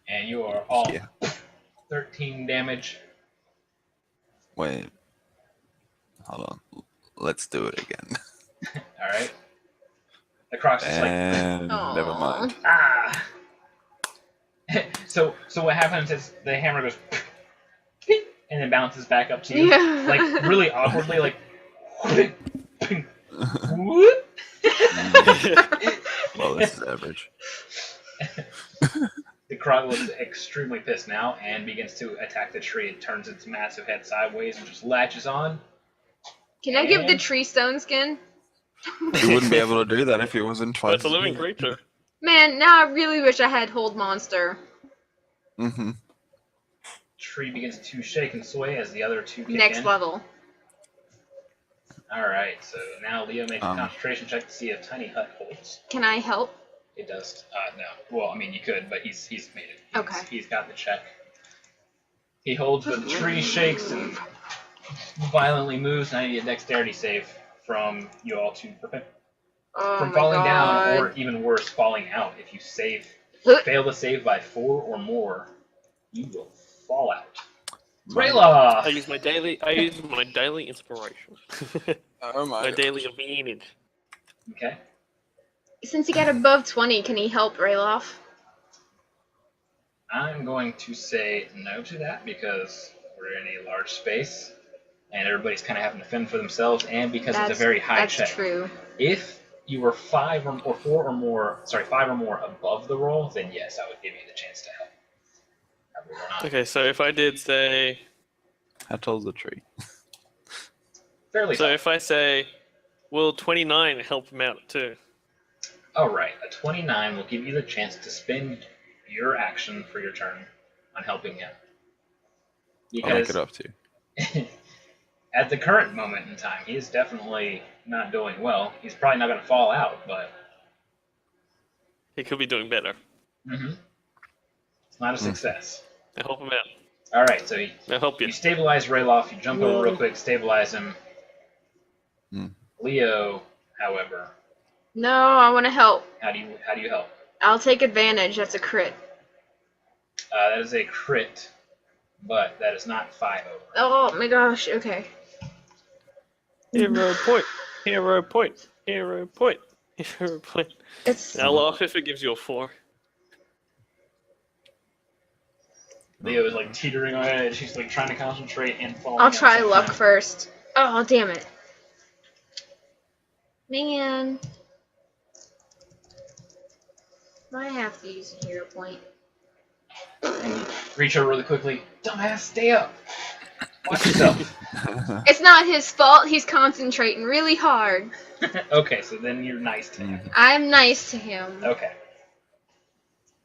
And you are all Yeah. 13 damage. Wait. Hold on. Let's do it again. Alright. The croc's just like, And never mind. ah! So what happens is the hammer goes ping, and then bounces back up to you. Yeah. Like really awkwardly, like ping, ping, whoop. Well, this is average. The Krog looks extremely pissed now and begins to attack the tree. It turns its massive head sideways and just latches on. Can I give the And- tree stone skin? You wouldn't be able to do that if it wasn't But twice. it's a living creature. Man, now I really wish I had hold monster. Mm-hmm. Tree begins to shake and sway as the other two kick Next in. level. Alright, so now Leo makes a Um. concentration check to see if Tiny Hut holds. Can I help? It does. No. Well, I mean, you could, but he's made it. Okay. He's got the check. He holds, but the tree shakes and violently moves, and I need a dexterity save from you all to prevent Oh from my falling god. down, or even worse, falling out. If you fail to save by 4 or more, you will fall out. I Rayla! use my daily inspiration. Oh my my. daily advantage. Okay. Since he got above 20, can he help Rayloff? I'm going to say no to that because we're in a large space, and everybody's kind of having to fend for themselves, and because it's a very high check. That's true. If you were 5 or more above the roll, then yes, I would give you the chance to help. I will not. Okay, so if I did say, How tall's the tree? Fairly so tall. if I say, will 29 help him out too? Alright, a 29 will give you the chance to spend your action for your turn on helping him. I'll make Because it up to you. at the current moment in time, he is definitely not doing well. He's probably not going to fall out, but He could be doing better. it's not a success. Now help him out. Alright, so Now help you. you stabilize Rayloff, you jump over real quick, stabilize him. Leo, however, No, I want to help. how do you help? I'll take advantage. That's a crit. That is a crit, but that is not 5 over. Oh my gosh. Okay. Hero point. Hero point. Hero point. Hero point. It's. Now laugh if it gives you a 4. Leo is like teetering on it. She's like trying to concentrate and falling. I'll at the try same luck time. first. Oh damn it. Man. I have to use a hero point. And you reach over really quickly. Dumbass, stay up. Watch yourself. It's not his fault. He's concentrating really hard. Okay, so then you're nice to him. I'm nice to him. Okay.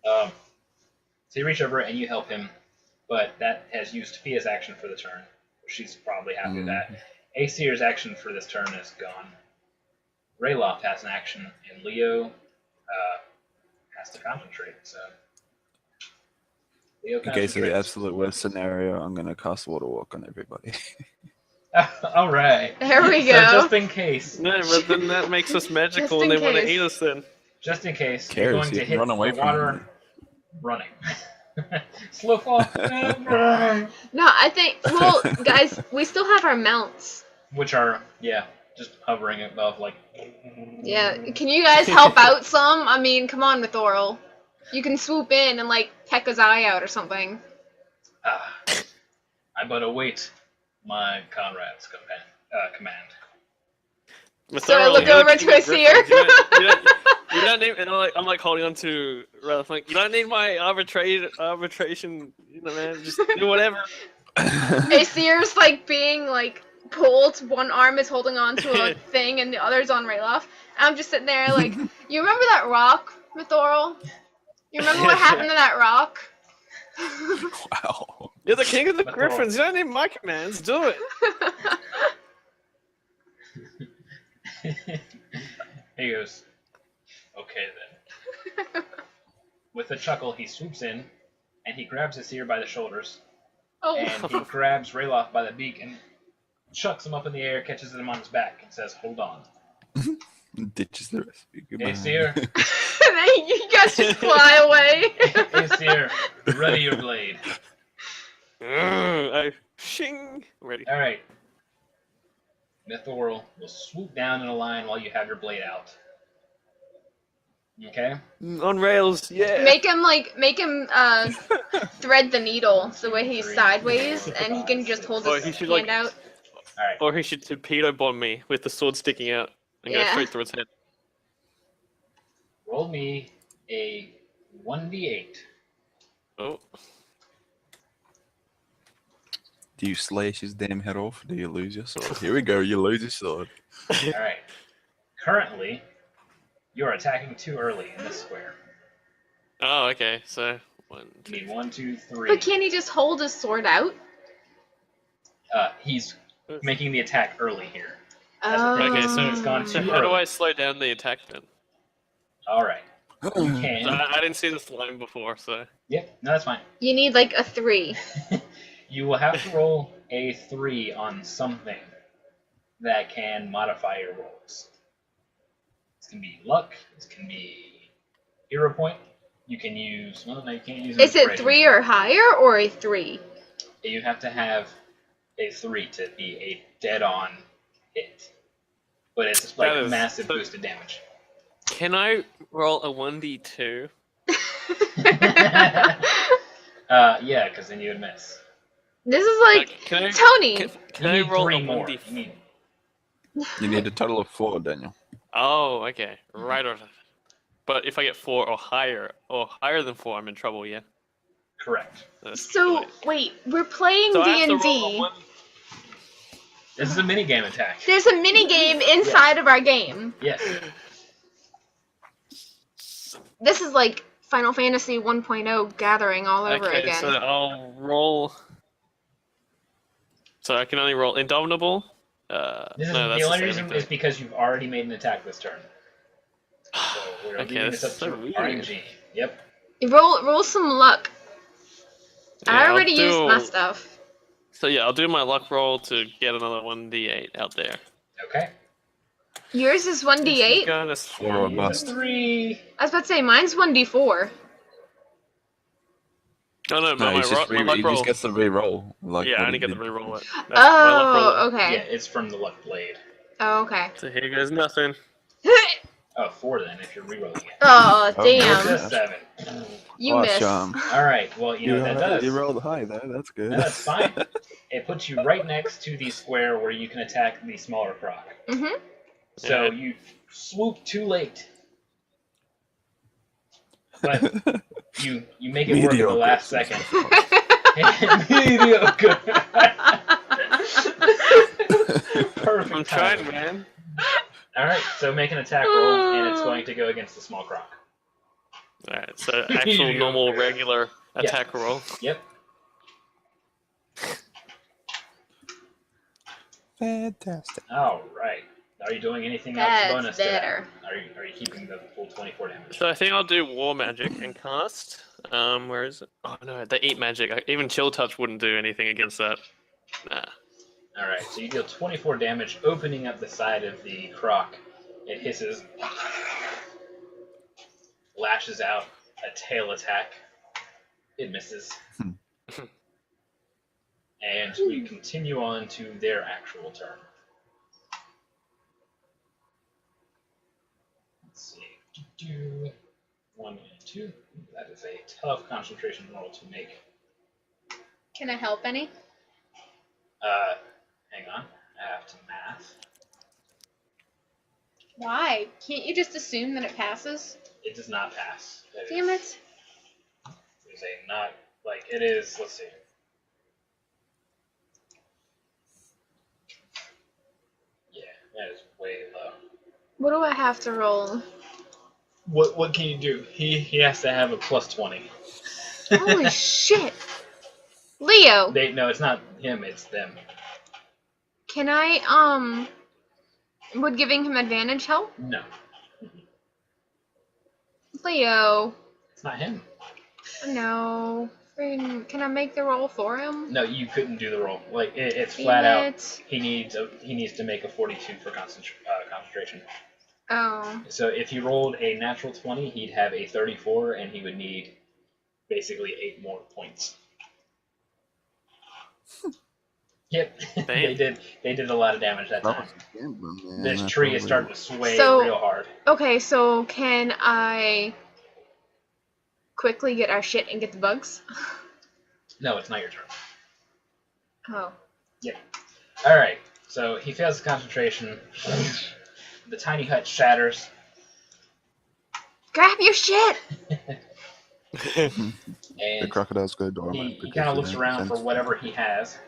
So you reach over and you help him, but that has used Fia's action for the turn. She's probably happy with that. Aesir's action for this turn is gone. Rayloft has an action, and Leo has to concentrate. So Leo In case of the concentrates. absolute worst scenario, I'm gonna cast Water Walk on everybody. All right. There we So go. just in case, No, but then that makes us magical and in they want to case. eat us then. just in case, Cares, you're going you to can hit run away the from water him. running. Slow fall. No, I think. Well, guys, we still have our mounts. Which are, yeah, just hovering above, like. Yeah. Can you guys help out some? I mean, come on, Mythoril. You can swoop in and like peck his eye out or something. I but await my comrade's command. So I look over to Aesir. You don't need, and I'm like holding on to Ralph. Like, you don't need my arbitration. You know, man, just do whatever. Aesir's like being like pulled. One arm is holding on to a thing, and the other's on Rayloff. I'm just sitting there like, you remember that rock, Mythoril? You remember what happened to that rock? Wow. You're the king of the But Griffins. You don't need my commands. Do it. He goes, okay then. With a chuckle, he swoops in, and he grabs Aesir by the shoulders, Oh. and he grabs Rayloff by the beak and chucks him up in the air, catches him on his back, and says, hold on. Ditches the recipe. Goodbye. Aesir, And then you guys just fly away. Aesir, ready your blade. Shing. Ready. Alright. Mythoril will swoop down in a line while you have your blade out. Okay? On rails. Yeah. Make him thread the needle so way he's sideways and he can just hold Or his he hand should, like, out. Alright. Or he should torpedo bomb me with the sword sticking out and go Yeah. straight through its head. Roll me a 1d8 Oh, Do you slash his damn head off? Or do you lose your sword? Here we go. You lose your sword. All right. Currently, you are attacking too early in this square. oh, okay. So one, You two. need 1, 2, 3. But can't he just hold his sword out? He's making the attack early here. That's Oh. the thing. Okay, so It's gone so too how do early. I slow down the attack then? All right. You So can. I didn't see this line before, so Yep. No, that's fine. You need like a 3. You will have to roll a 3 on something that can modify your rolls. This can be luck. This can be hero point. You can use. Well, no, you can't use. Is it inspiration. 3 or higher or a 3? You have to have a 3 to be a dead-on hit, but it's like That is- massive so- boosted damage. can I roll a 1d2? Yeah, because then you would miss. This is like Can I Tony. can You I need roll 3 a more. 1d? You need. You need a total of 4, Daniel. Oh, okay, right. But if I get 4 or higher than 4, I'm in trouble. Yeah. Correct. That's So too late. wait, we're playing So I have to roll a D&D. 1. This is a mini game attack. There's a mini game inside of our game. Yes. This is like Final Fantasy 1.0 gathering all over Okay, again. so I'll roll. So I can only roll Indomitable. This is, No, that's the only saving reason throw. is because you've already made an attack this turn. So we're Okay, leaving this up that's so to weird. RNG. Yep. Roll some luck. Yeah, I I'll already used do- my stuff. So yeah, I'll do my luck roll to get another 1d8 out there. Okay. Yours is 1d8? Got a 4 or Use a bust. 3. I was about to say, mine's 1d4. Oh no, No, but he's just my luck he roll. just gets to re-roll. Like Yeah, I what only he get to did. re-roll it. That's my luck roll. Oh, okay. Yeah, it's from the luck blade. Oh, okay. So here goes nothing. Oh, 4 then if you're rerolling it. Oh, Oh, damn. Just 7. You Oh, missed. charm. All right. Well, you know what that does. You rolled high though. That's good. No, that's fine. It puts you right next to the square where you can attack the smaller croc. Mm-hmm. So Yeah. you swoop too late. But you make it work at the last second. Mediocre. Perfect. I'm trying, timing. man. All right, so make an attack roll, and it's going to go against the small croc. Alright, so actual normal regular Yeah. attack roll. Yep. Fantastic. All right. Are you doing anything That's else bonus to better. that? Are you keeping the full 24 damage? So I think I'll do War Magic and cast. Where is it? Oh no, the 8 magic. Even Chill Touch wouldn't do anything against that. Nah. All right, so you deal 24 damage, opening up the side of the croc. It hisses, lashes out, a tail attack. It misses. And we continue on to their actual turn. Let's see. 1 and 2. That is a tough concentration roll to make. Can I help any? Hang on. I have to math. Why? Can't you just assume that it passes? It does not pass. Damn it. There's a not, like, it is, let's see. Yeah, that is way low. What do I have to roll? What can you do? He has to have a plus 20. Holy shit. Leo, No, it's not him, it's them. can I, would giving him advantage help? No, Leo, it's not him. no. Can I make the roll for him? No, you couldn't do the roll. Like, it's Damn flat out. it. He needs to make a 42 for concentration. Oh. So if he rolled a natural 20, he'd have a 34, and he would need basically 8 more points. Yep, they did a lot of damage that time. This tree is starting to sway real hard. Okay, so can I quickly get our shit and get the bugs? No, it's not your turn. Oh. Yep. All right. So he fails his concentration. The tiny hut shatters. Grab your shit! The And crocodiles go dormant. he because kind of they looks don't around for sense whatever fear. he has.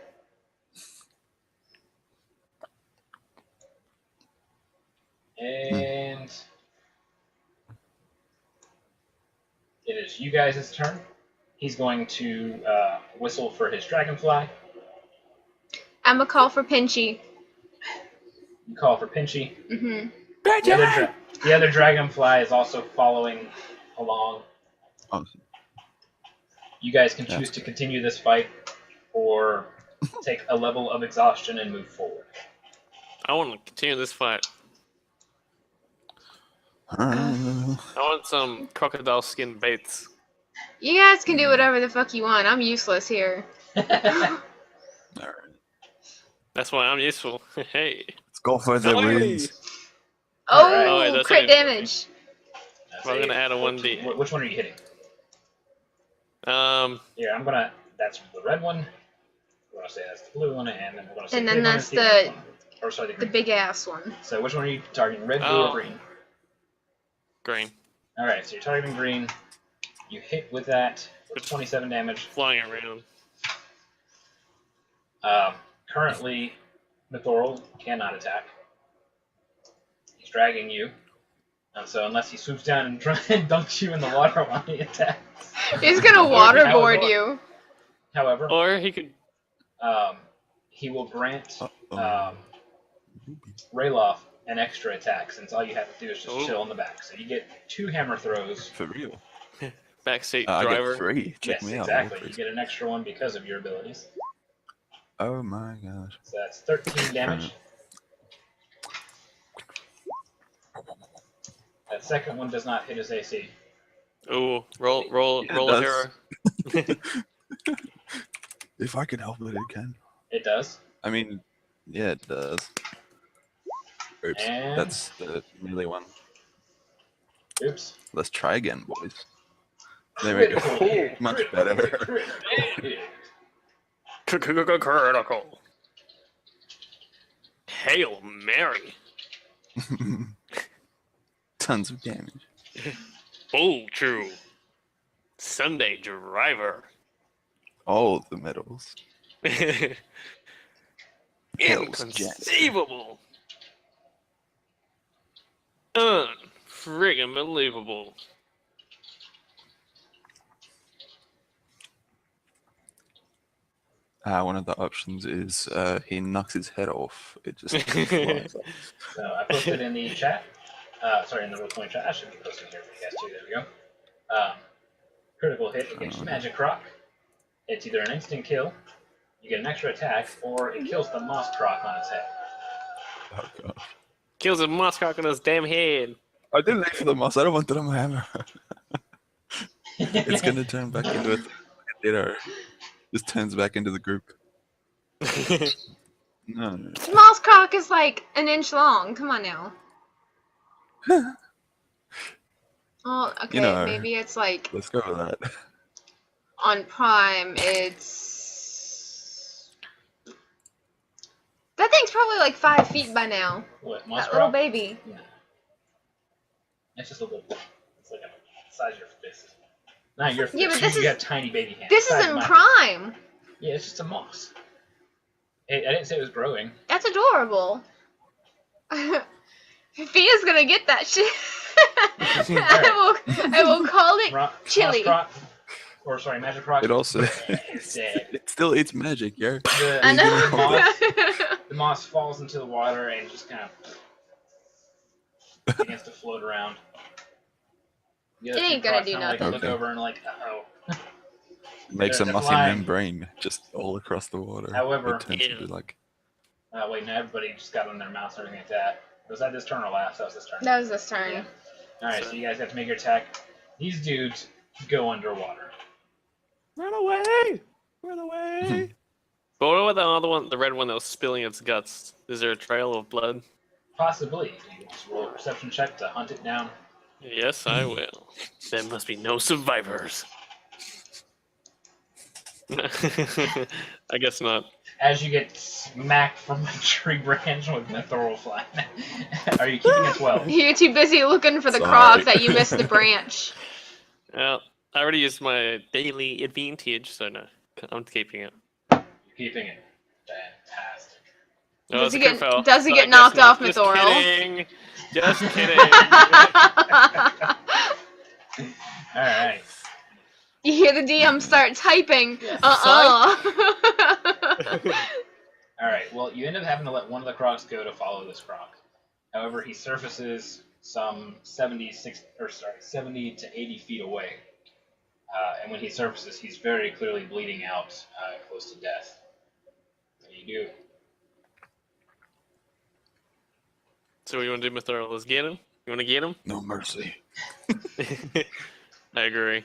And it is you guys' turn. He's going to whistle for his dragonfly. I'm a call for Pinchy. You call for Pinchy. Mm-hmm. The other dragonfly is also following along. Oh, You guys can That's choose to good. continue this fight or take a level of exhaustion and move forward. I want to continue this fight. Uh, I want some crocodile skin baits. You guys can do whatever the fuck you want. I'm useless here. Alright. That's why I'm useful. Hey. Let's go for the Hey! wins. Alright. Oh, wait, Oh, that's crit only a damage. That's Well, I'm gonna add a 1d. Which one are you hitting? Yeah, I'm gonna. That's the red one. We're gonna say that's the blue one, and then we're gonna say And then green one that's is the orange one. Or sorry, the The green. big ass one. So which one are you targeting? Red, blue, or Oh. green? green. All right, so you're targeting green. You hit with that for 27 damage. Flying around. Currently, Mithril cannot attack. He's dragging you. And so unless he swoops down and tries and dunks you in the water while he attacks. He's gonna waterboard you. However, Or he could. he will grant Uh-oh. Rayloff an extra attack, since all you have to do is just Ooh. chill in the back. So you get 2 hammer throws. For real. Backseat I driver. get 3. Check Yes, me exactly. out. You get an extra one because of your abilities. Oh my gosh. So that's 13 damage. That second one does not hit his AC. Ooh, Yeah, it roll a does. hero. If I can help it, it can. It does. I mean, yeah, it does. Oops, And- that's the melee one. Oops. Let's try again, boys. There we go. Critical hit. Much Critical better. hit. Critical hit. Critical. Hail Mary. Tons of damage. Oh, true. Sunday driver. All the medals. Hell's Inconceivable. Unfriggin' believable. One of the options is he knocks his head off. It just flies off. So I posted in the chat. Sorry, in the roll 20 chat. I should be posting here for you guys too. There we go. Critical hit against Magic Croc. It's either an instant kill, you get an extra attack, or it kills the Moss Croc on its head. Oh gosh. Kills a muskrat on his damn head. I didn't leave for the moss. I don't want it on my hammer. It's gonna turn back into a ditto. Just turns back into the group. No. Moss Croc is like an inch long. Come on now. Oh, okay. know. Maybe it's like Let's go with that. on Prime. It's that thing's probably like 5 feet by now. What, Moss That little Croc? baby. No. It's just a little. It's like a size of your fist. Not your fist. Yeah, but this you is- got tiny baby hands. This Size of isn't my Prime. fist. Yeah, it's just a moss. I didn't say it was growing. That's adorable. Fia's gonna get that shit. I will call it chili. Moss Croc, or sorry, Magic Croc. It also It's dead. it's magic, yeah. I know. The moss falls into the water and just kind of begins to float around. The other It ain't two gonna crocs do kinda, like, nothing. look Okay. over and like, uh-oh. Makes a They're mossy flying. membrane just all across the water. However- it turns into like Wait, no, everybody just got on their mouse and everything like that. Was that this turn or last? That was this turn. That was this turn. Alright, so you guys have to make your attack. These dudes go underwater. Run away! Run away! But what about the other one, the red one that was spilling its guts? Is there a trail of blood? Possibly. You can just roll a perception check to hunt it down. Yes, I will. There must be no survivors. I guess not. As you get smacked from a tree branch with Mithril fly. Are you keeping a 12? You're too busy looking for the Sorry. croc that you missed the branch. Well, I already used my daily advantage, so no, I'm keeping it. You're keeping it. Fantastic. No, Does it's he a crit fail. does he So I get guess knocked not. off, Just Mythorol? kidding. Just kidding. All right. You hear the DM start typing. All right. Well, you end up having to let one of the crocs go to follow this croc. However, he surfaces some 70 to 80 feet away. And when he surfaces, he's very clearly bleeding out, close to death. What do you do? So what you want to do, Mythorol? Let's get him? You want to get him? No mercy. I agree.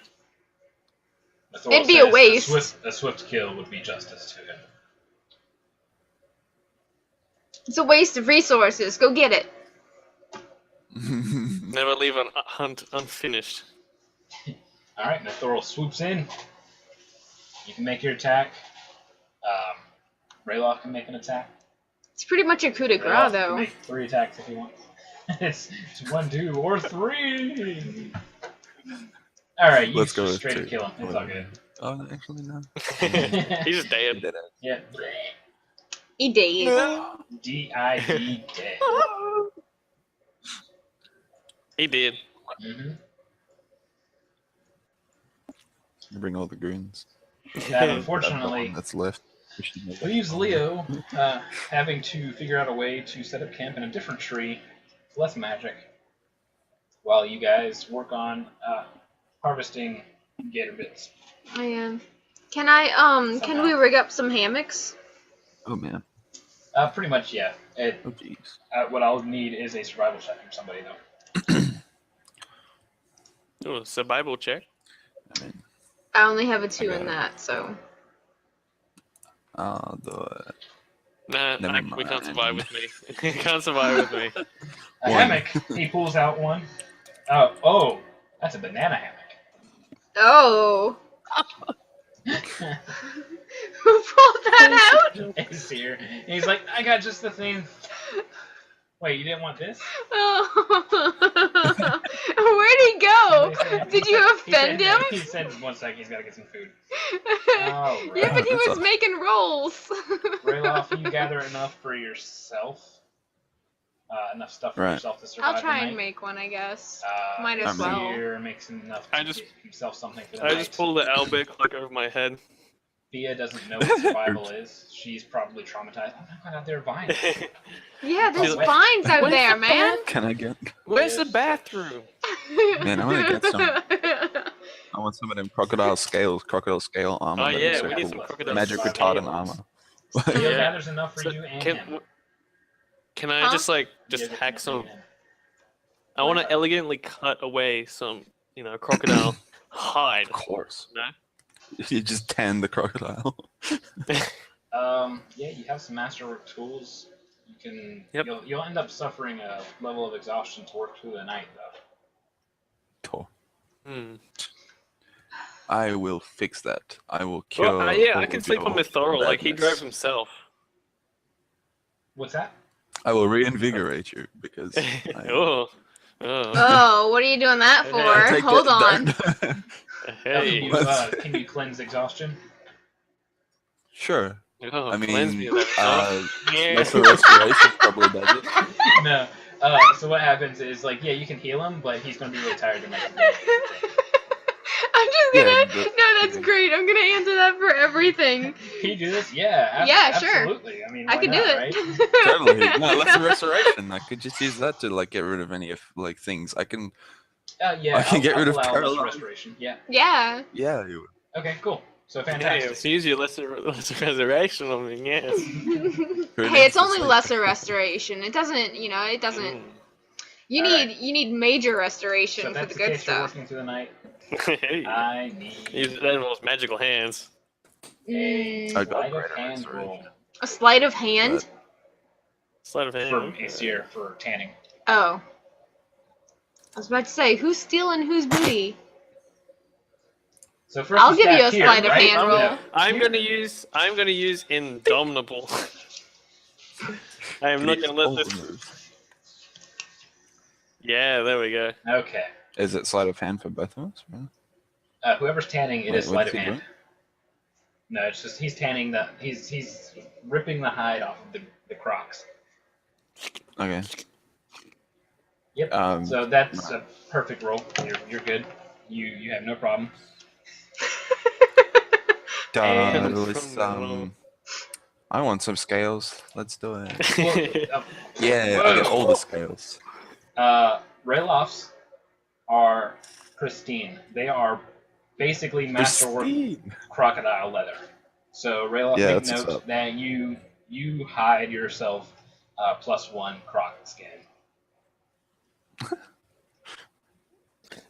Mythorol It'd be a says waste. A swift kill would be justice to him. It's a waste of resources. Go get it. Never leave a hunt unfinished. All right, Mythorol swoops in. You can make your attack. Raylock can make an attack. It's pretty much a coup de grace, Raylock can though. make 3 attacks if he wants. it's 1, 2, or 3. All right, you Let's go just with straight 2. kill him. It's all good. Oh, actually, no. He's just dead. Yeah. He did. D-I-D dead. He did. Mm-hmm. Bring all the goons. That unfortunately That's left. leaves Leo having to figure out a way to set up camp in a different tree, with less magic, while you guys work on harvesting gator bits. I am. Can I can we rig up some hammocks? Oh man. Pretty much, yeah. Oh jeez. What I'll need is a survival check from somebody, though. Oh, survival check. I mean, I only have a 2 got in it. that, so. I'll do it. Nah, Never we can't mind. survive with me. You can't survive with me. A One. hammock. He pulls out one. Oh, that's a banana hammock. Oh. Who pulled that out? He's here. And he's like, I got just the thing. Wait, you didn't want this? Oh. Where'd he go? Did you offend him? He said, 1 second, he's got to get some food. Yeah, but he That's was all. making rolls. Rayloff, you gather enough for yourself. Enough stuff for Right. yourself to survive I'll try the and night. make one, I guess. Might I as mean- well. Here makes enough I to just- get himself something for the I night. just pulled the Albert cloak over my head. Thea doesn't know what survival is. She's probably traumatized. I'm not going out there buying it. Yeah, there's Where's vines out the there, man. Can I get? Where's the bathroom? Man, I want to get some. I want some of them crocodile scale armor. Oh that yeah, is so we need cool. some crocodile Magic Magic scales. retardant armor. Thea Yeah. gathers enough for So, you and can, him. can I Huh? just Thea hack gathers some? enough for you and him. I want to elegantly cut away some, crocodile hide. Of course. No? You just tan the crocodile. Yeah, you have some masterwork tools. You can. Yep. You'll end up suffering a level of exhaustion to work through the night, though. Cool. Hmm. I will fix that. I will cure. Well, yeah, all I can of sleep your on Mythorol. Like he badness. drove himself. What's that? I will reinvigorate you because. Oh. Oh, what are you doing that Hey, for? Take Hold that- on. Hey. Can you cleanse exhaustion? Sure. Oh, I cleanse mean, me of that stuff. Yeah. Lesser restoration probably does it. No. So what happens is you can heal him, but he's gonna be really tired the next day. I'm just Yeah, gonna. but- No, that's great. I'm gonna answer that for everything. Can you do this? Yeah. Yeah, sure. Absolutely. I mean, I why can not, do right? it. Totally. No, lesser restoration. I could just use that to get rid of any of things. I can. Yeah. I can get rid of allow paralysis. restoration. Yeah. Yeah. Yeah, you would. Okay. Cool. So Yeah, fantastic. so use your lesser resurrection on me, yes. Hey, it's only lesser restoration. It doesn't. It doesn't. Mm. You need major restoration So if for that's the the good case, you're stuff. working through the night. Hey. I need That involves magical hands. a Mm, I got sleight of greater hand restoration. roll a sleight of hand. Sleight of hand. for Aesir for tanning. Oh. I was about to say, who's stealing whose booty? So first I'll give you stab a here, sleight of right? hand roll. Yeah. I'm gonna use Indomitable. I am not gonna let this. this. Yeah, there we go. Okay. Is it sleight of hand for both of us? Really? Whoever's tanning, it Wait, is what sleight is of he hand. doing? No, it's just he's tanning the he's ripping the hide off of the Crocs. Okay. Yep. So that's a perfect roll. You're good. You have no problem. And Let's, from now on. I want some scales. Let's do it. Well, Yeah, I get all the scales. Raylofts are pristine. They are basically masterwork Pristine. crocodile leather. So Rayloff, Yeah, make that's what's note up. that you hide yourself +1 croc skin.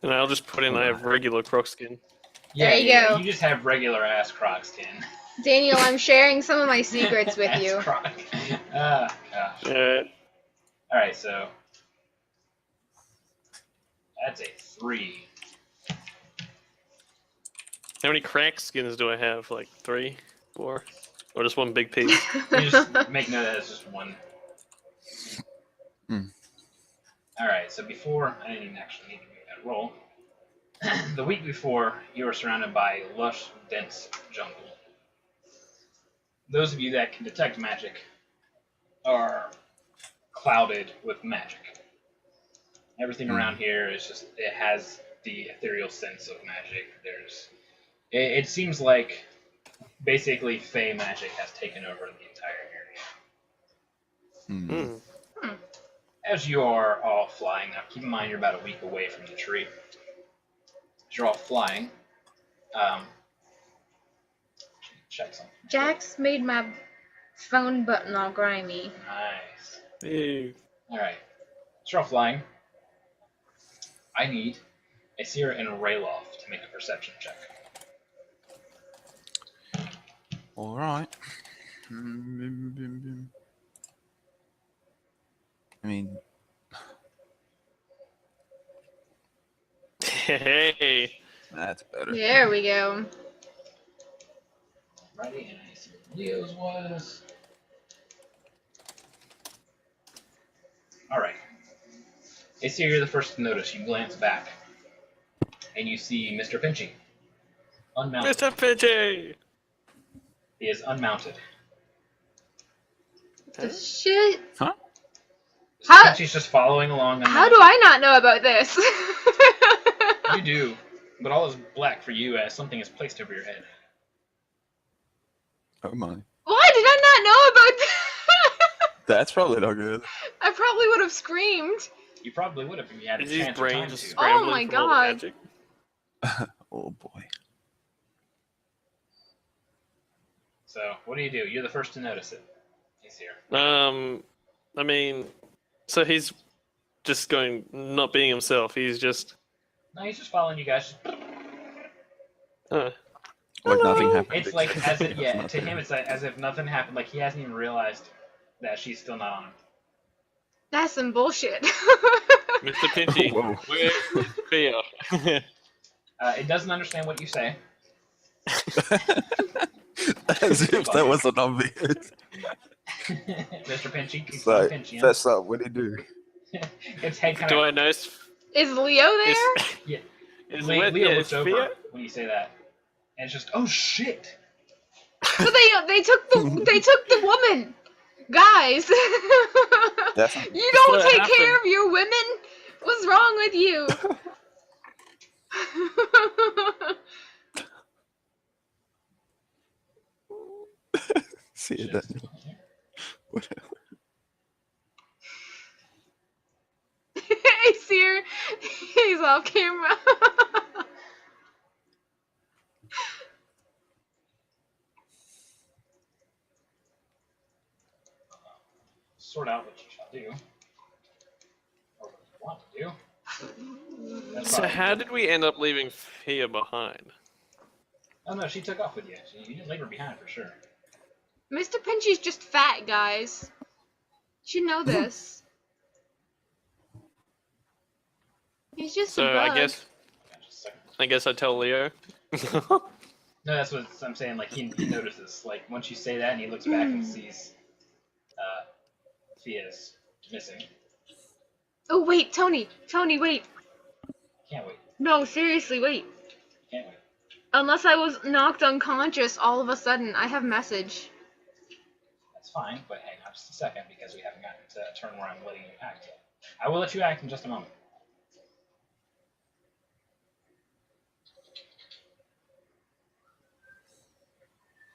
And I'll just put in I have regular croc skin. Yeah, There you go. You just have regular ass croc skin. Daniel, I'm sharing some of my secrets with Ass you. croc. Gosh. All right, so that's a 3. How many crack skins do I have? Like 3, 4, or just one big piece? You just make note that it's just 1. Hmm. All right, so before I didn't even actually need to make that roll. The week before, you were surrounded by lush, dense jungle. Those of you that can detect magic are clouded with magic. Everything around here is just, it has the ethereal sense of magic. It seems like basically Fey magic has taken over the entire area. Hmm. As you are all flying, now keep in mind you're about a week away from the tree. As you're all flying, check something. Jax made my phone button all grimy. Nice. Ew. Alright. As you're all flying, I need a Seer and a Rayloft to make a perception check. All right. I mean, Hey. that's better. There we go. Alrighty, and I see what Leo's was. Alright. Aesir, you're the first to notice. You glance back, and you see Mr. Pinchy. Unmounted. Mr. Pidgey! He is unmounted. The shit. Huh? How Pinchy's just following along. how do I not know about this? You do, but all is black for you as something is placed over your head. Oh my. Why did I not know about that? That's probably not good. I probably would have screamed. You probably would have if you had a Is his chance or brain time just to. scrambling my from all the God. magic? Oh boy. So, what do? You're the first to notice it. He's here. I mean, so he's just going, not being himself. He's just, No, he's just following you guys. uh, Like nothing happened. It's like as if, yeah, to Nothing. him it's like as if nothing happened. Like he hasn't even realized that she's still not on him. That's some bullshit. Mr. Pinchy, Whoa. where is fear? It doesn't understand what you say. As if that wasn't obvious. Mr. Pinchy keeps It's on like, pinching. fess up, what do you do? Its head kind Do I of. know? Is Leo there? Yeah. Is Leo yeah, looks is over fear? when you say that, and it's just, oh shit. So they took the woman. Guys, Definitely. you don't What take happened? care of your women. What's wrong with you? See you, Daniel. Whatever. Hey, Seer, he's off camera. Sort out what you shall do, or what you want to do. That's So probably- how did we end up leaving Fear behind? Oh no, she took off with you. You didn't leave her behind for sure. Mr. Pinchy's just fat, guys. You know this. He's just a So bug. I guess Yeah, just a second. I tell Leo. No, that's what I'm saying. Like he notices. Like once you say that, and he looks back and sees Fia's missing. Oh wait, Tony, wait. Can't wait. No, seriously, wait. Can't we? Unless I was knocked unconscious all of a sudden. I have message. That's fine, but hang on just a second because we haven't gotten to a turn where I'm letting you act yet. I will let you act in just a moment.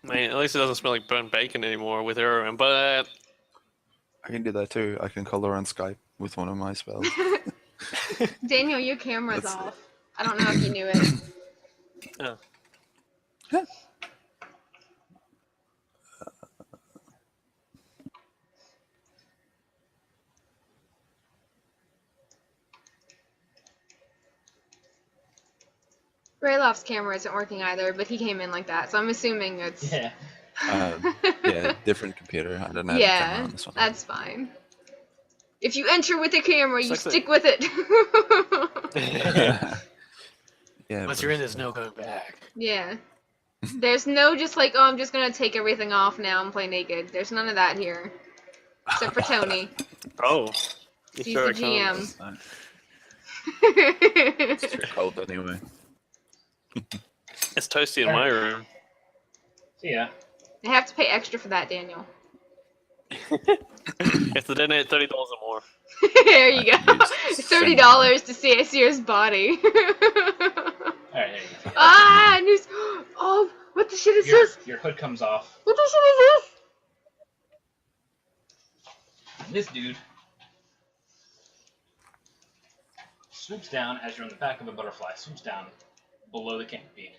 Man, at least it doesn't smell like burnt bacon anymore with her around. But I can do that too. I can color on Skype with one of my spells. Daniel, your camera's That's- off. I don't know if you knew it. oh. Rayloft's camera isn't working either, but he came in like that, so I'm assuming it's... Yeah. Yeah, different computer. I don't have a camera Yeah, on this one. that's fine. If you enter with a camera, you Sucks stick with it. Yeah. Once but- you're in, there's no going back. Yeah. There's no just like, oh, I'm just gonna take everything off now and play naked. There's none of that here. Except for Tony. Oh. He's Sure the I can't. GM. It's too cold anyway. It's toasty in my room. See ya. I have to pay extra for that, Daniel. You have to donate $30 or more. There you go. Use $30 to see Asir's body. Alright, there you go. Ah, news. Oh, what the shit is this? Your hood comes off. What the shit is This dude swoops down as you're on the back of a butterfly, swoops down below the canopy,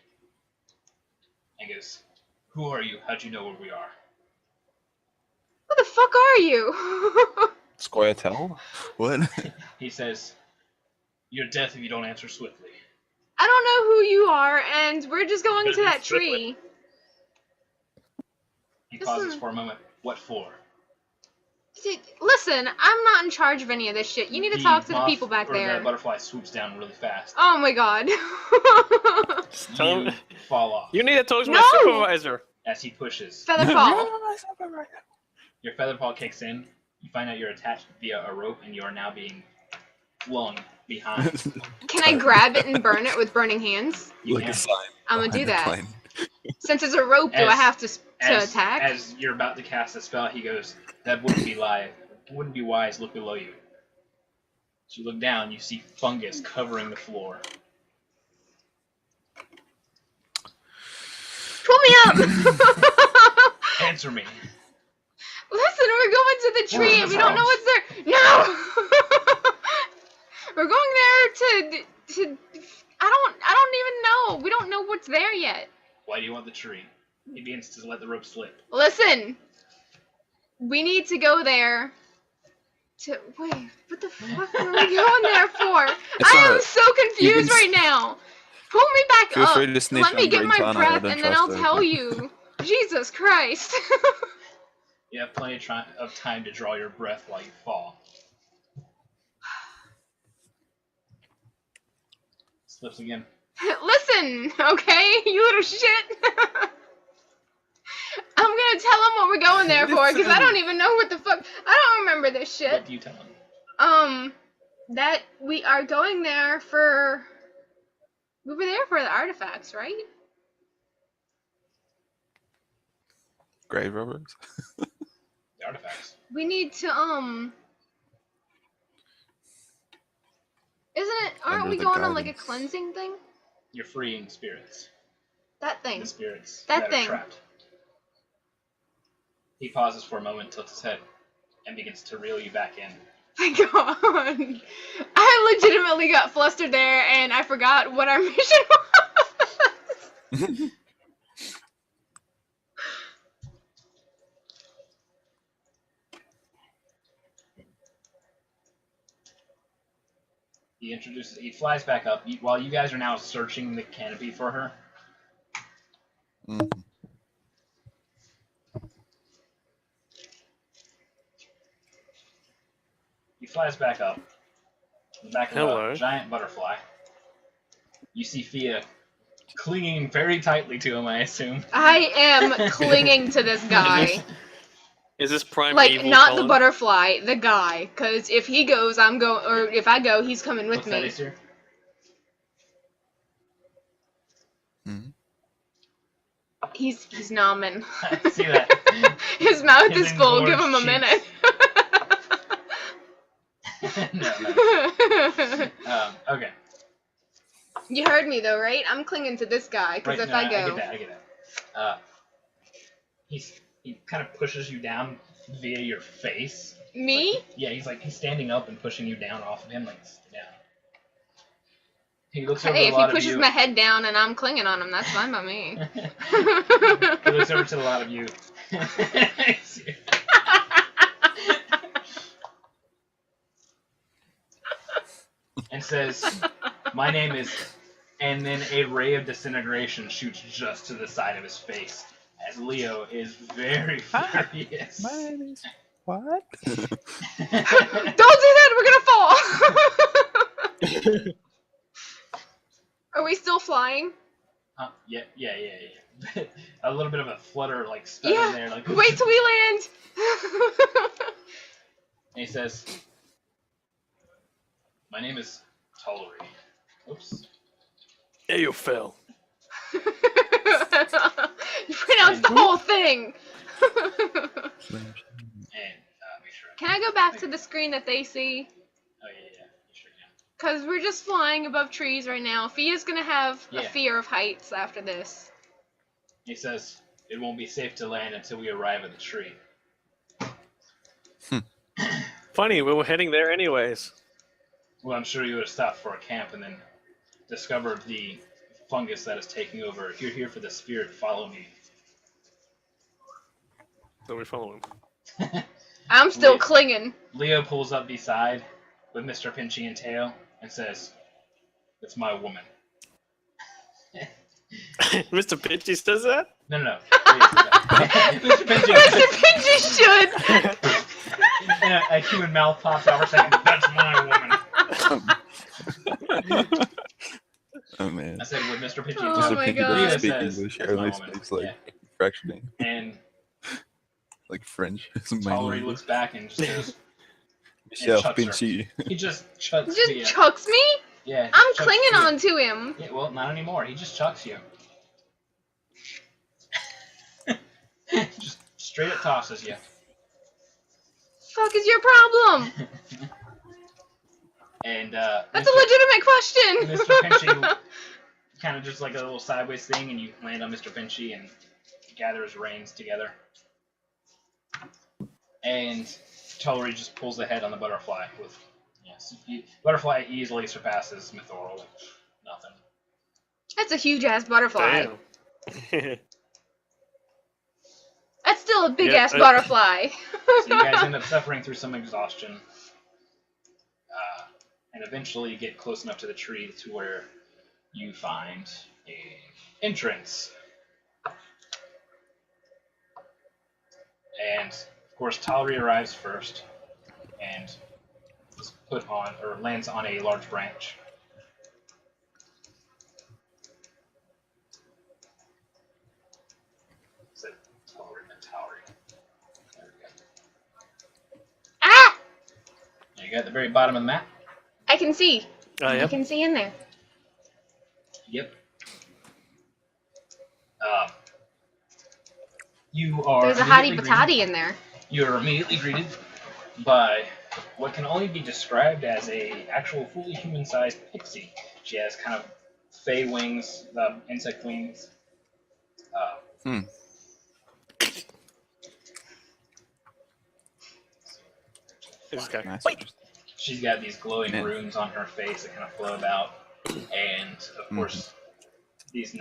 and goes, "Who are you? How'd you know where we are?" What the fuck are you? Square tell? What? He says, "You're death if you don't answer swiftly." I don't know who you are, and we're just going to that tree. He pauses for a moment. What for? See, listen, I'm not in charge of any of this shit. You need to talk to the moth people back or there. The butterfly swoops down really fast. Oh my god. Tell You him- fall off You need to talk to No! my supervisor. as he pushes. Featherfall. Your feather paw kicks in. You find out you're attached via a rope, and you are now being flung behind. Can I grab it and burn it with burning hands? You Like can. a sign. I'm gonna do behind the that. plane. Since it's a rope, do I As- have to attack? As you're about to cast a spell, he goes, "That wouldn't be wouldn't be wise. Look below you." So you look down. You see fungus covering the floor. Pull me up! Answer me. Listen, we're going to the tree and we don't know what's there. No! We're going there to I don't even know. We don't know what's there yet. Why do you want the tree? He begins to let the rope slip. Listen. We need to go there to wait, what the fuck are we going there for? It's I am alright. so confused can right now. Pull me back Feel up. free to snitch Let me on get Green my Tana, I breath don't and then trust I'll her, tell but- you. Jesus Christ. You have plenty of time to draw your breath while you fall. Slips again. Listen, okay, you little shit. I'm gonna tell him what we're going there for, because I don't even know what the fuck. I don't remember this What shit. do you tell him? That we are going there for. We were there for the artifacts, right? Grave robbers? The artifacts. We need to, Isn't it? Aren't Under we the going on like a guidance. cleansing thing? You're freeing spirits. That thing. The spirits That that thing. are trapped. He pauses for a moment, tilts his head, and begins to reel you back in. Thank God. I legitimately got flustered there, and I forgot what our mission was. He flies back up while you guys are now searching the canopy for her. Mhm. He flies back up. The back of Hello. a giant butterfly. You see Fia clinging very tightly to him, I assume. I am clinging to this guy. Is this prime Like, evil not the Colin? butterfly, the guy. Because if he goes, I'm going, or if I go, he's coming with What's that, me. Aesir? Mhm. He's numbing. I see that. His mouth His is full. Give engorged him a cheeks. minute. No. Okay. You heard me though, right? I'm clinging to this guy because Right. if No, I I go, get that. I get that. He kind of pushes you down via your face. me? Like, yeah, he's standing up and pushing you down off of him, like down. He looks over Hey, a if he lot of pushes you. my head down and I'm clinging on him, that's fine by me. He looks over to a lot of you. And says, "My name is," and then a ray of disintegration shoots just to the side of his face, as Leo is very furious. My name is what? Don't do that, we're gonna fall! Are we still flying? Yeah. A little bit of a flutter, like stutter Yeah. there, like. Wait till we land! And he says, "My name is Tolery." Oops. Yeah, you fell. You pronounced the whole thing! And make sure. Can I go back to the screen that they see? Oh yeah. You sure can. Because we're just flying above trees right now. Fia's gonna have a Yeah. fear of heights after this. He says, "It won't be safe to land until we arrive at the tree." Funny, we were heading there anyways. Well, I'm sure you would have stopped for a camp and then discovered the fungus that is taking over. If you're here for the spirit, follow me. So we follow him. I'm still Wait. clinging. Leo pulls up beside with Mr. Pinchy and Tail and says, "It's my woman." Mr. Pitchy says that? No. Mr. Pinchy. Mr. Pinchy should! And a human mouth pops out for a second. "That's my woman." Oh man. I said with Mr. Pinchy. Oh Mr. my Pinky God. doesn't Leo speak says, English. He "That's my only woman." speaks like Yeah. fractioning, And like French. It's my Tolery language. looks back and just goes, Michel chucks her. Pinchy. he just chucks Just Fia. chucks me? Yeah. I'm just chucks clinging Fia. on to him. Yeah, well, not anymore. He just chucks you. Just straight up tosses you. Fuck is your problem? And That's a legitimate question. Mr. Pinchy kind of just like a little sideways thing, and you land on Mr. Pinchy and gather his reins together. And Tolery just pulls ahead on the butterfly with, yes, butterfly easily surpasses Mythorol. Like, nothing. That's a huge ass butterfly. Damn. That's still a big Yeah, ass butterfly. So you guys end up suffering through some exhaustion, and eventually get close enough to the tree to where you find a entrance. And of course, Tolery arrives first, and is put on or lands on a large branch. So Tolery. There we go. Ah! You got at the very bottom of the map. I can see. Oh, I yeah. can see in there. Yep. You are. There's a hottie immediately patati in there. You are immediately greeted by what can only be described as a actual fully human-sized pixie. She has kind of fey wings, insect wings. This guy. Nice. She's got these glowing Man. runes on her face that kind of flow about, and of course, these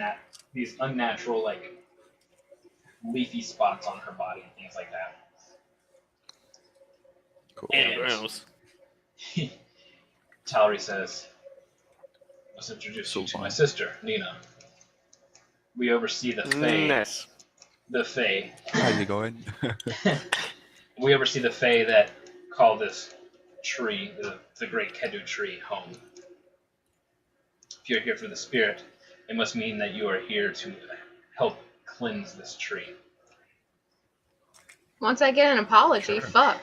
unnatural like leafy spots on her body and things like that. Cool. And Gross. Tolery says, "Let's introduce you to my sister, Nina. We oversee the Fae. Nice. The Fae. How you going? We oversee the Fae that call this tree, the Great Kedu Tree, home. If you're here for the spirit, it must mean that you are here to help cleanse this tree." Once I get an apology, Sure. fuck.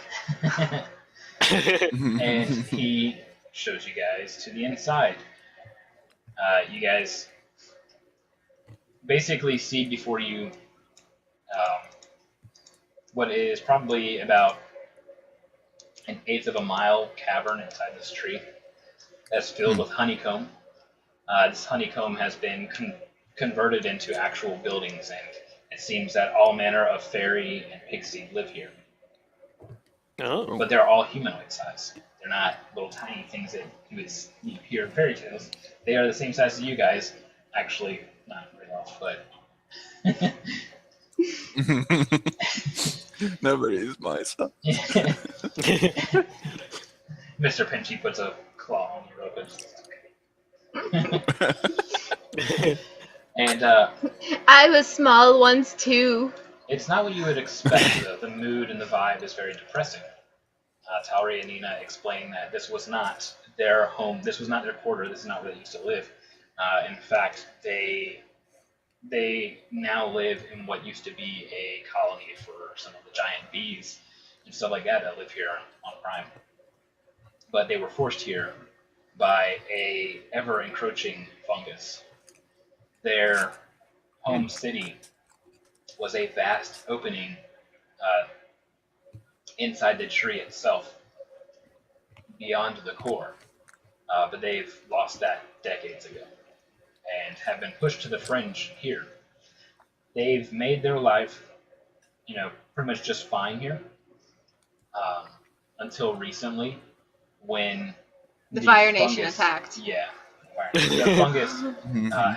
And he shows you guys to the inside. You guys basically see before you what is probably about an eighth of a mile cavern inside this tree that's filled with honeycomb. This honeycomb has been converted into actual buildings, and it seems that all manner of fairy and pixie live here. Oh. But they're all humanoid size. They're not little tiny things that you would hear in fairy tales. They are the same size as you guys. Actually, not real, but. Nobody is my son. Mr. Pinchy puts a claw on you real quick. And I was small once too. it's not what you would expect, though. The mood and the vibe is very depressing. Tauri and Nina explained that this was not their home, this was not their quarter, this is not where they used to live. In fact, they now live in what used to be a colony for some of the giant bees and stuff like that live here on Prime. But they were forced here by a ever-encroaching fungus. Their home city was a vast opening inside the tree itself, beyond the core. But they've lost that decades ago and have been pushed to the fringe here. They've made their life, pretty much just fine here until recently when The Fire fungus, Nation attacked. Yeah, the fungus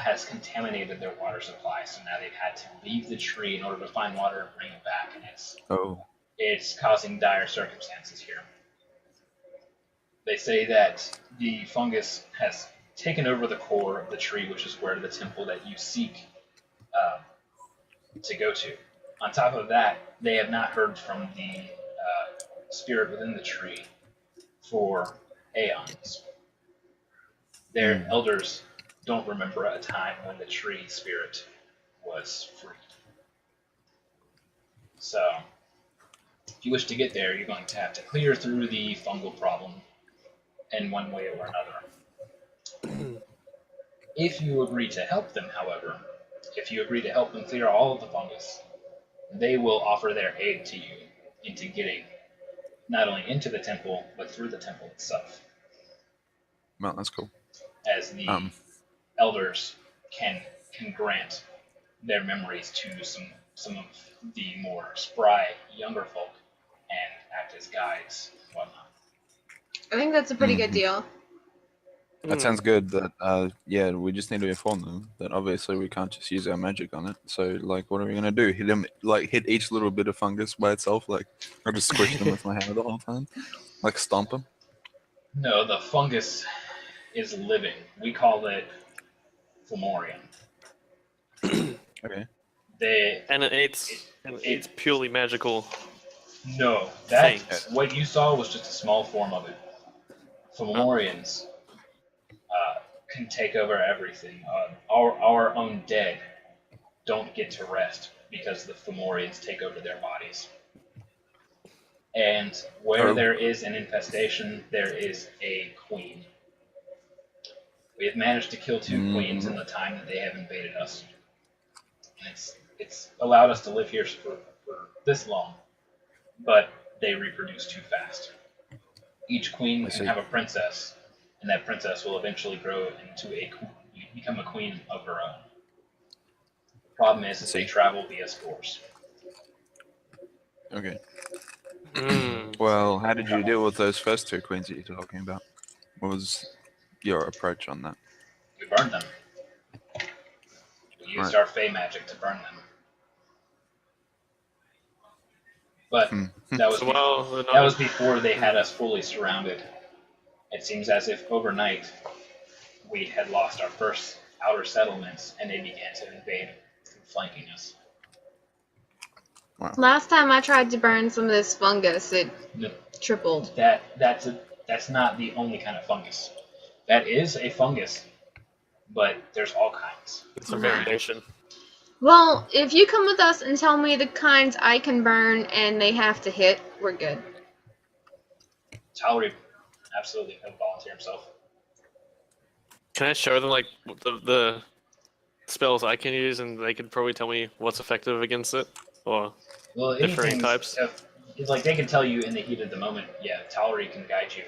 has contaminated their water supply, so now they've had to leave the tree in order to find water and bring it back, and it's causing dire circumstances here. They say that the fungus has taken over the core of the tree, which is where the temple that you seek to go to. On top of that, they have not heard from the spirit within the tree for aeons. Their elders don't remember a time when the tree spirit was free. So, if you wish to get there, you're going to have to clear through the fungal problem in one way or another. If you agree to help them, however, if you agree to help them clear all of the fungus, they will offer their aid to you into getting not only into the temple, but through the temple itself. Well, that's cool. As the elders can grant their memories to some of the more spry younger folk and act as guides and whatnot. I think that's a pretty good deal. That sounds good. That we just need to inform them that obviously we can't just use our magic on it. So what are we gonna do? Hit each little bit of fungus by itself? I'll just squish them with my hammer the whole time? Stomp them? No, the fungus is living. We call it Fomorian. Okay. And it's purely magical. No, what you saw was just a small form of it. Fomorians can take over everything. Our own dead don't get to rest because the Fomorians take over their bodies. And where there is an infestation, there is a queen. We have managed to kill 2 queens in the time that they have invaded us. And it's allowed us to live here for this long, but they reproduce too fast. Each queen can have a princess, and that princess will eventually grow into become a queen of her own. The problem is they travel via spores. Okay. Well, how did you deal with those first 2 queens that you're talking about? What was your approach on that? We burned them. We used our Fey magic to burn them. But that was before they had us fully surrounded. It seems as if overnight we had lost our first outer settlements and they began to invade, flanking us. Wow. Last time I tried to burn some of this fungus, it tripled. That's not the only kind of fungus. That is a fungus, but there's all kinds. It's a variation. Well, if you come with us and tell me the kinds I can burn and they have to hit, we're good. Talry absolutely could volunteer himself. Can I show them the spells I can use, and they could probably tell me what's effective against it, or Well, differing anything types. it's like they can tell you in the heat of the moment. Yeah, Tallery can guide you.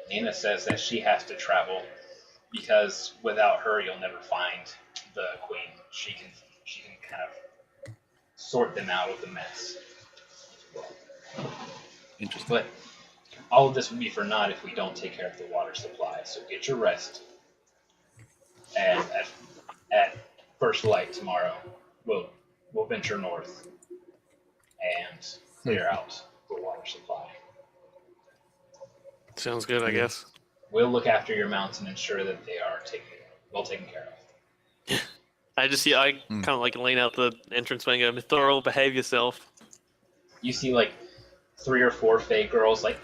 Nina says that she has to travel because without her, you'll never find the queen. She can kind of sort them out of the mess. Interesting. But all of this would be for naught if we don't take care of the water supply. So get your rest, and at first light tomorrow, we'll venture north and clear out the water supply. Sounds good, I guess. We'll look after your mounts and ensure that they are well taken care of. I kind of like lean out the entrance way and go, Mithril, behave yourself. You see like 3 or 4 fake girls like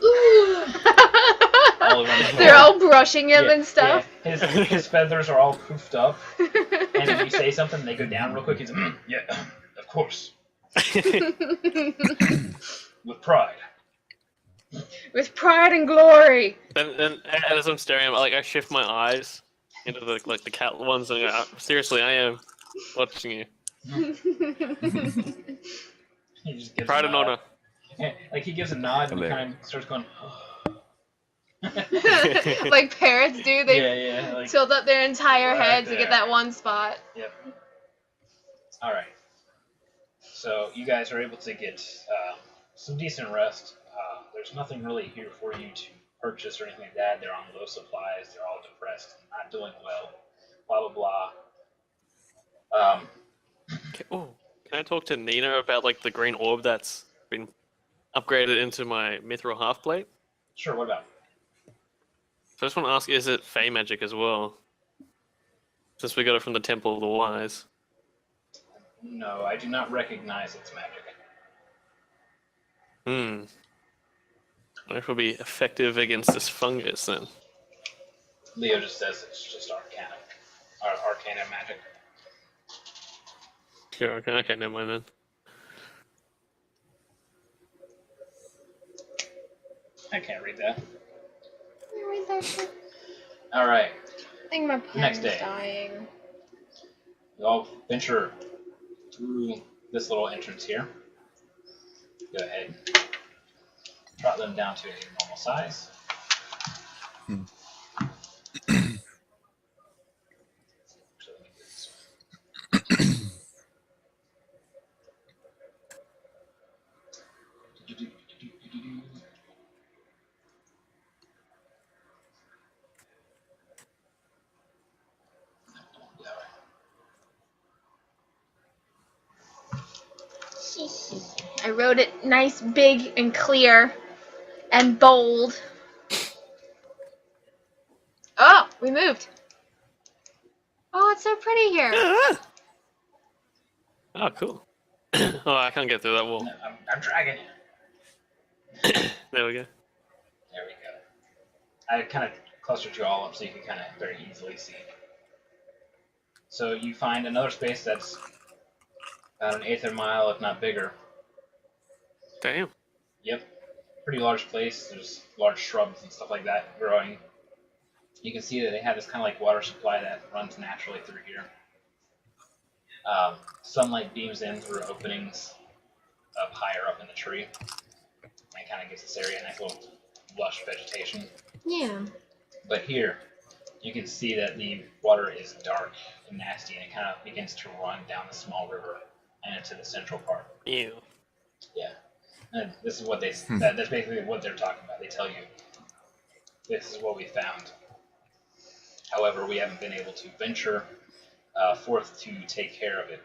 all around the They're floor. all brushing him and stuff. Yeah. His feathers are all poofed up, and if you say something, they go down real quick. He's yeah, of course, with pride. With pride and glory. Then as I'm staring at him, I shift my eyes into the cat ones, and I go, seriously, I am watching you. He just gives Pride a and nod. honor. Yeah, like he gives a nod and Hilarious. kind of starts going. Like parrots do, they yeah, like tilt up their entire right head to there. get that one spot. Yep. All right. So you guys are able to get some decent rest. There's nothing really here for you to purchase or anything like that. They're on low supplies. They're all depressed, not doing well. Blah blah blah. Oh, can I talk to Nina about the green orb that's been upgraded into my mithril half plate? Sure. What about? So I just want to ask, is it Fey magic as well? Since we got it from the Temple of the Wise. No, I do not recognize its magic. I wonder if it'll be effective against this fungus then. Leo just says it's just arcana magic. Sure, okay, never mind then. I can't read that. I All right. think my Next pen's day. dying. You all venture through this little entrance here. Go ahead. Drop them down to a normal size. So let me do this one. I wrote it nice, big, and clear, and bold. Oh, we moved. Oh, it's so pretty here. Oh, cool. Oh, I can't get through that wall. No, I'm dragging you. There we go. There we go. I kind of clustered you all up so you can kind of very easily see. So you find another space that's about 1/8 of a mile, if not bigger. Damn. Yep. Pretty large place. There's large shrubs and stuff like that growing. You can see that they have this kind of like water supply that runs naturally through here. Sunlight beams in through openings up higher up in the tree and kind of gives this area a nice little lush vegetation. Yeah. But here, you can see that the water is dark and nasty, and it kind of begins to run down the small river and into the central part. Ew. Yeah. And this is what that's basically what they're talking about. They tell you, this is what we found. However, we haven't been able to venture forth to take care of it.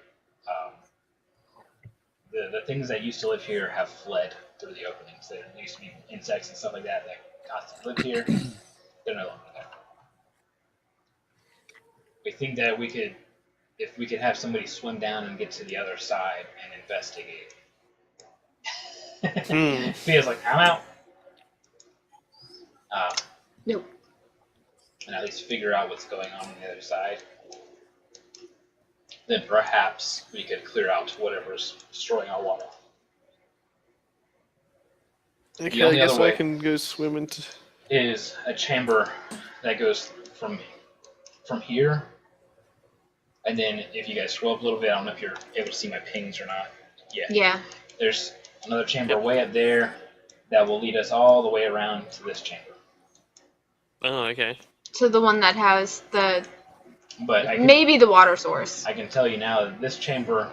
The things that used to live here have fled through the openings. There used to be insects and stuff like that constantly lived here. They're no longer there. We think that if we could have somebody swim down and get to the other side and investigate. Feels like I'm out. Nope. And at least figure out what's going on the other side. Then perhaps we could clear out whatever's destroying our water. Okay, only I guess other way- I can go swim into... Is a chamber that goes from here And then if you guys scroll up a little bit, I don't know if you're able to see my pings or not. Yeah. Yeah. There's another chamber Yep. way up there that will lead us all the way around to this chamber. Oh, okay. To the one that has the But maybe the water source. I can tell you now that this chamber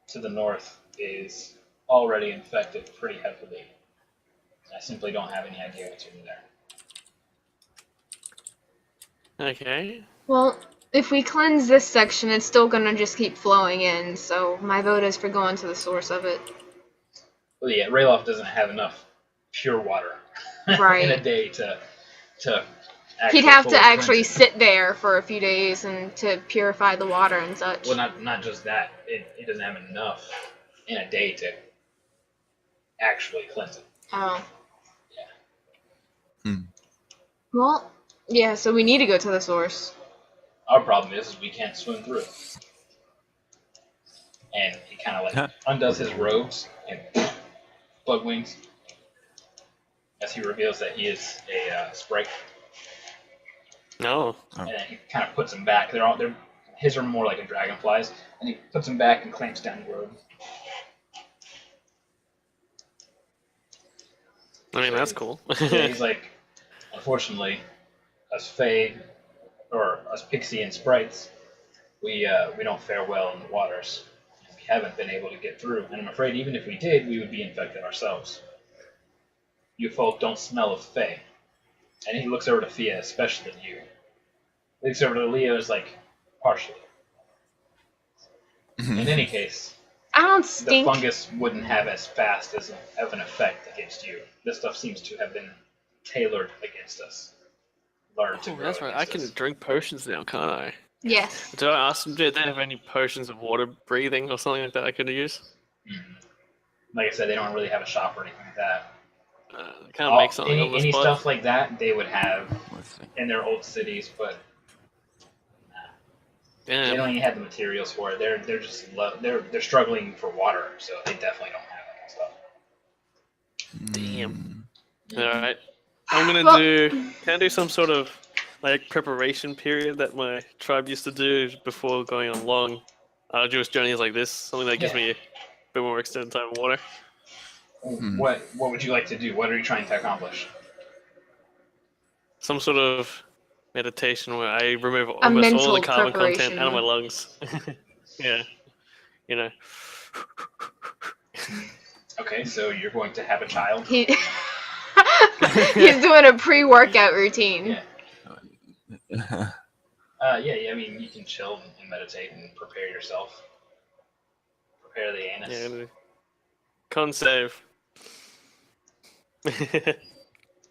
to the north is already infected pretty heavily. I simply don't have any idea what's in there. Okay. Well, if we cleanse this section, it's still gonna just keep flowing in. So my vote is for going to the source of it. Well, yeah, Rayloff doesn't have enough pure water in a Right. day to He'd have to fully actually cleanse it. sit there for a few days and to purify the water and such. Well, not just that. It doesn't have enough in a day to actually cleanse it. Oh. Hmm. Well, yeah. So we need to go to the source. Our problem is we can't swim through it. And he kind of like undoes his robes and bug wings as he reveals that he is a sprite. No. And then he kind of puts them back. His are more like a dragonflies, and he puts them back and clamps down the robe. I mean, that's cool. Yeah, he's like, unfortunately, us Fae, or us Pixie and Sprites, we don't fare well in the waters. We haven't been able to get through, and I'm afraid even if we did, we would be infected ourselves. You folk don't smell of Fae. And he looks over to Fia, especially you. He looks over to Leo, is like, partially. In any case, I don't the stink. fungus wouldn't have as fast of an effect against you. This stuff seems to have been tailored against us. Learned to Oh, grow that's right. I against can us. drink potions now, can't I? Yes. Do I ask them, do they have any potions of water breathing or something like that I could use? Like I said, they don't really have a shop or anything like that. Can't make something on the Any spot. stuff like that they would have Let's see. in their old cities, but they Damn. don't even have the materials for it. They're just they're struggling for water, so they definitely don't have that stuff. Damn. Hmm. Alright. I'm gonna Well- can I do some sort of like preparation period that my tribe used to do before going on long arduous journeys like this? Something that gives Yeah. me a bit more extended time in water. What would you like to do? What are you trying to accomplish? Some sort of meditation where I remove almost all mental the carbon content preparation. out of my lungs. Yeah. You know. Okay, so you're going to have a child. He he's doing a pre-workout routine. Yeah. Yeah. I mean, you can chill and meditate and prepare yourself. Prepare the anus. Yeah. Con save.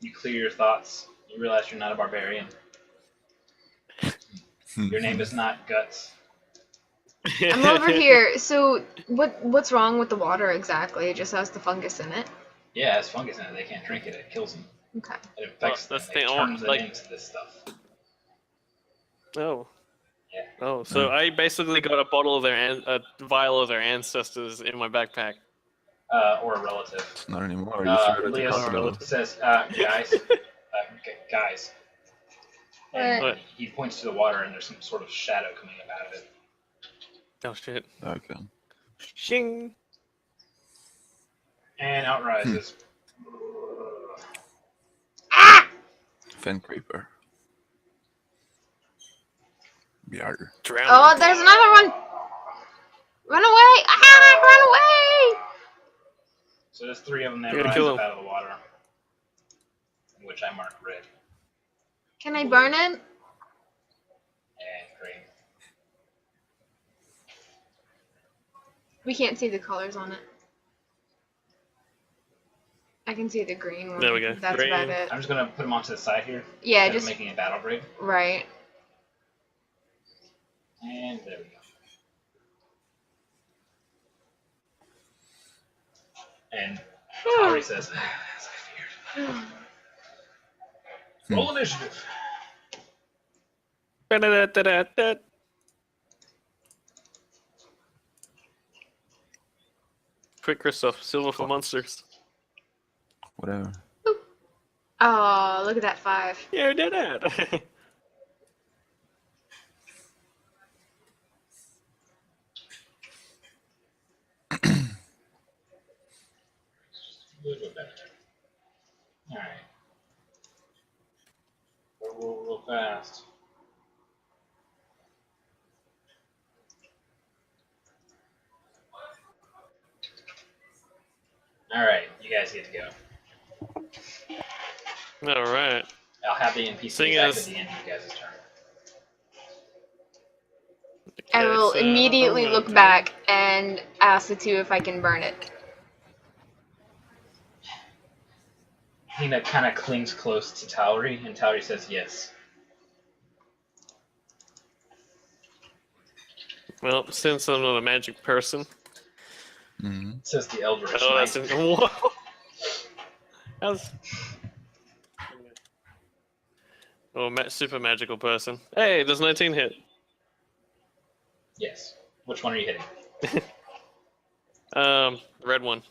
You clear your thoughts. You realize you're not a barbarian. Your name is not Guts. I'm over here. So what's wrong with the water exactly? It just has the fungus in it. Yeah, it has fungus in it. They can't drink it. It kills them. Okay. It infects Well, them. that's It the thing, turns them like- into this stuff. Oh. Yeah. Oh, so I basically got a bottle of a vial of their ancestors in my backpack. Or a relative. It's not anymore. You threw it at the Leo crocodile. says, guys, guys. And What? he points to the water, and there's some sort of shadow coming up out of it. Oh shit. Okay. Shing! And out rises. Fen creeper. Yarr. Drown. Oh, there's another one. Run away! Ah, run away! So there's three of them that You're gonna rise kill up him. out of the water, which I mark red Can I burn it? and green. We can't see the colors on it. I can see the green one. There we go. That's Green. about it. I'm just gonna put them onto the side here. Yeah, instead of just making a battle grade. right. And there we go. And Ari says, as I feared. Roll initiative. Da-da-da-da-da. Quick, Christoph. Silver for monsters. Whatever. Oh, look at that 5. You did it! better. Alright. Go real fast. Alright, you guys get to go. All right. I'll have the NPCs Seeing back as- at the end of you guys' turn. I Okay, will so immediately I'm gonna look do- back and ask the two if I can burn it. Hina kind of clings close to Tauri, and Tauri says yes. Well, since I'm not a magic person. Mm-hmm. Says the Eldritch Oh, Knight. that's whoa. How's super magical person? Hey, does 19 hit? Yes. Which one are you hitting? Red one.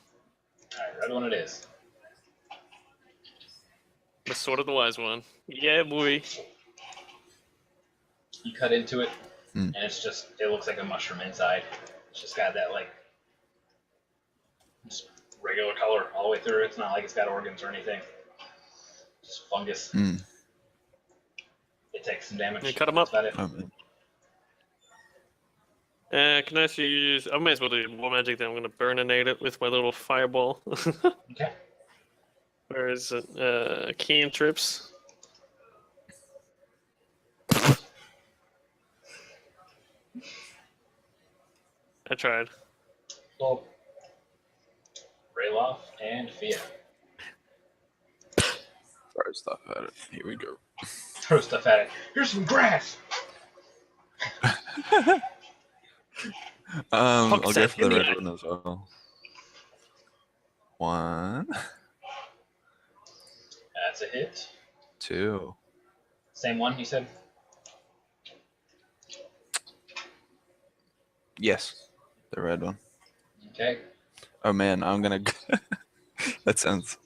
Alright, red one it is. The sword of the wise one. Yeah, boy. You cut into it, Hmm. and it looks like a mushroom inside. It's just got that, like, just regular color all the way through. It's not like it's got organs or anything. Just fungus. Mm. It takes some damage. You cut 'em That's up. about it. Oh, man. Can I actually use... I may as well do more magic then. I'm going to burninate it with my little fireball. Okay. Where is it? Cantrips. I tried. Well, Rayloff and Fia. Throw stuff at it. Here we go. Throw stuff at it. Here's some grass! I'll go Set for the in the red eye. one as well. One, That's a hit. 2. Same one, you said? Yes, the red one. Okay. Oh man, I'm gonna. That sounds.